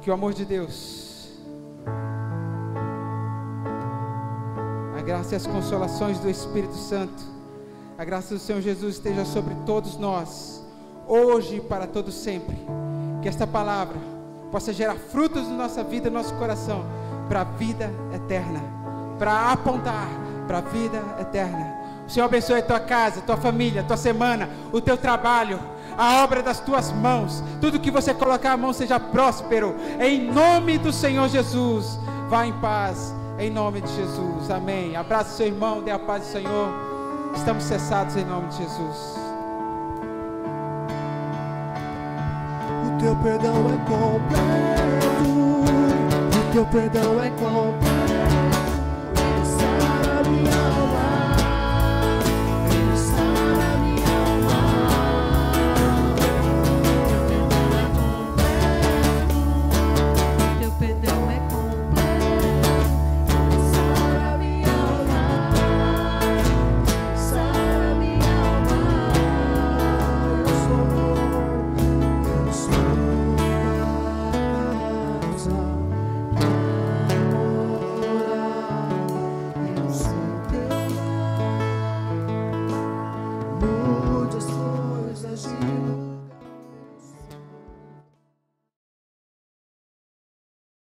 Que o amor de Deus, a graça e as consolações do Espírito Santo, a graça do Senhor Jesus esteja sobre todos nós, hoje e para todo sempre. Que esta palavra possa gerar frutos na nossa vida, no nosso coração, para a vida eterna, para apontar para a vida eterna. O Senhor abençoe a tua casa, a tua família, a tua semana, o teu trabalho, a obra das tuas mãos, tudo que você colocar a mão seja próspero, em nome do Senhor Jesus. Vá em paz, em nome de Jesus, amém. Abraça o seu irmão, dê a paz do Senhor. Estamos cessados em nome de Jesus. O teu perdão é completo, o teu perdão é completo, Ele sara minha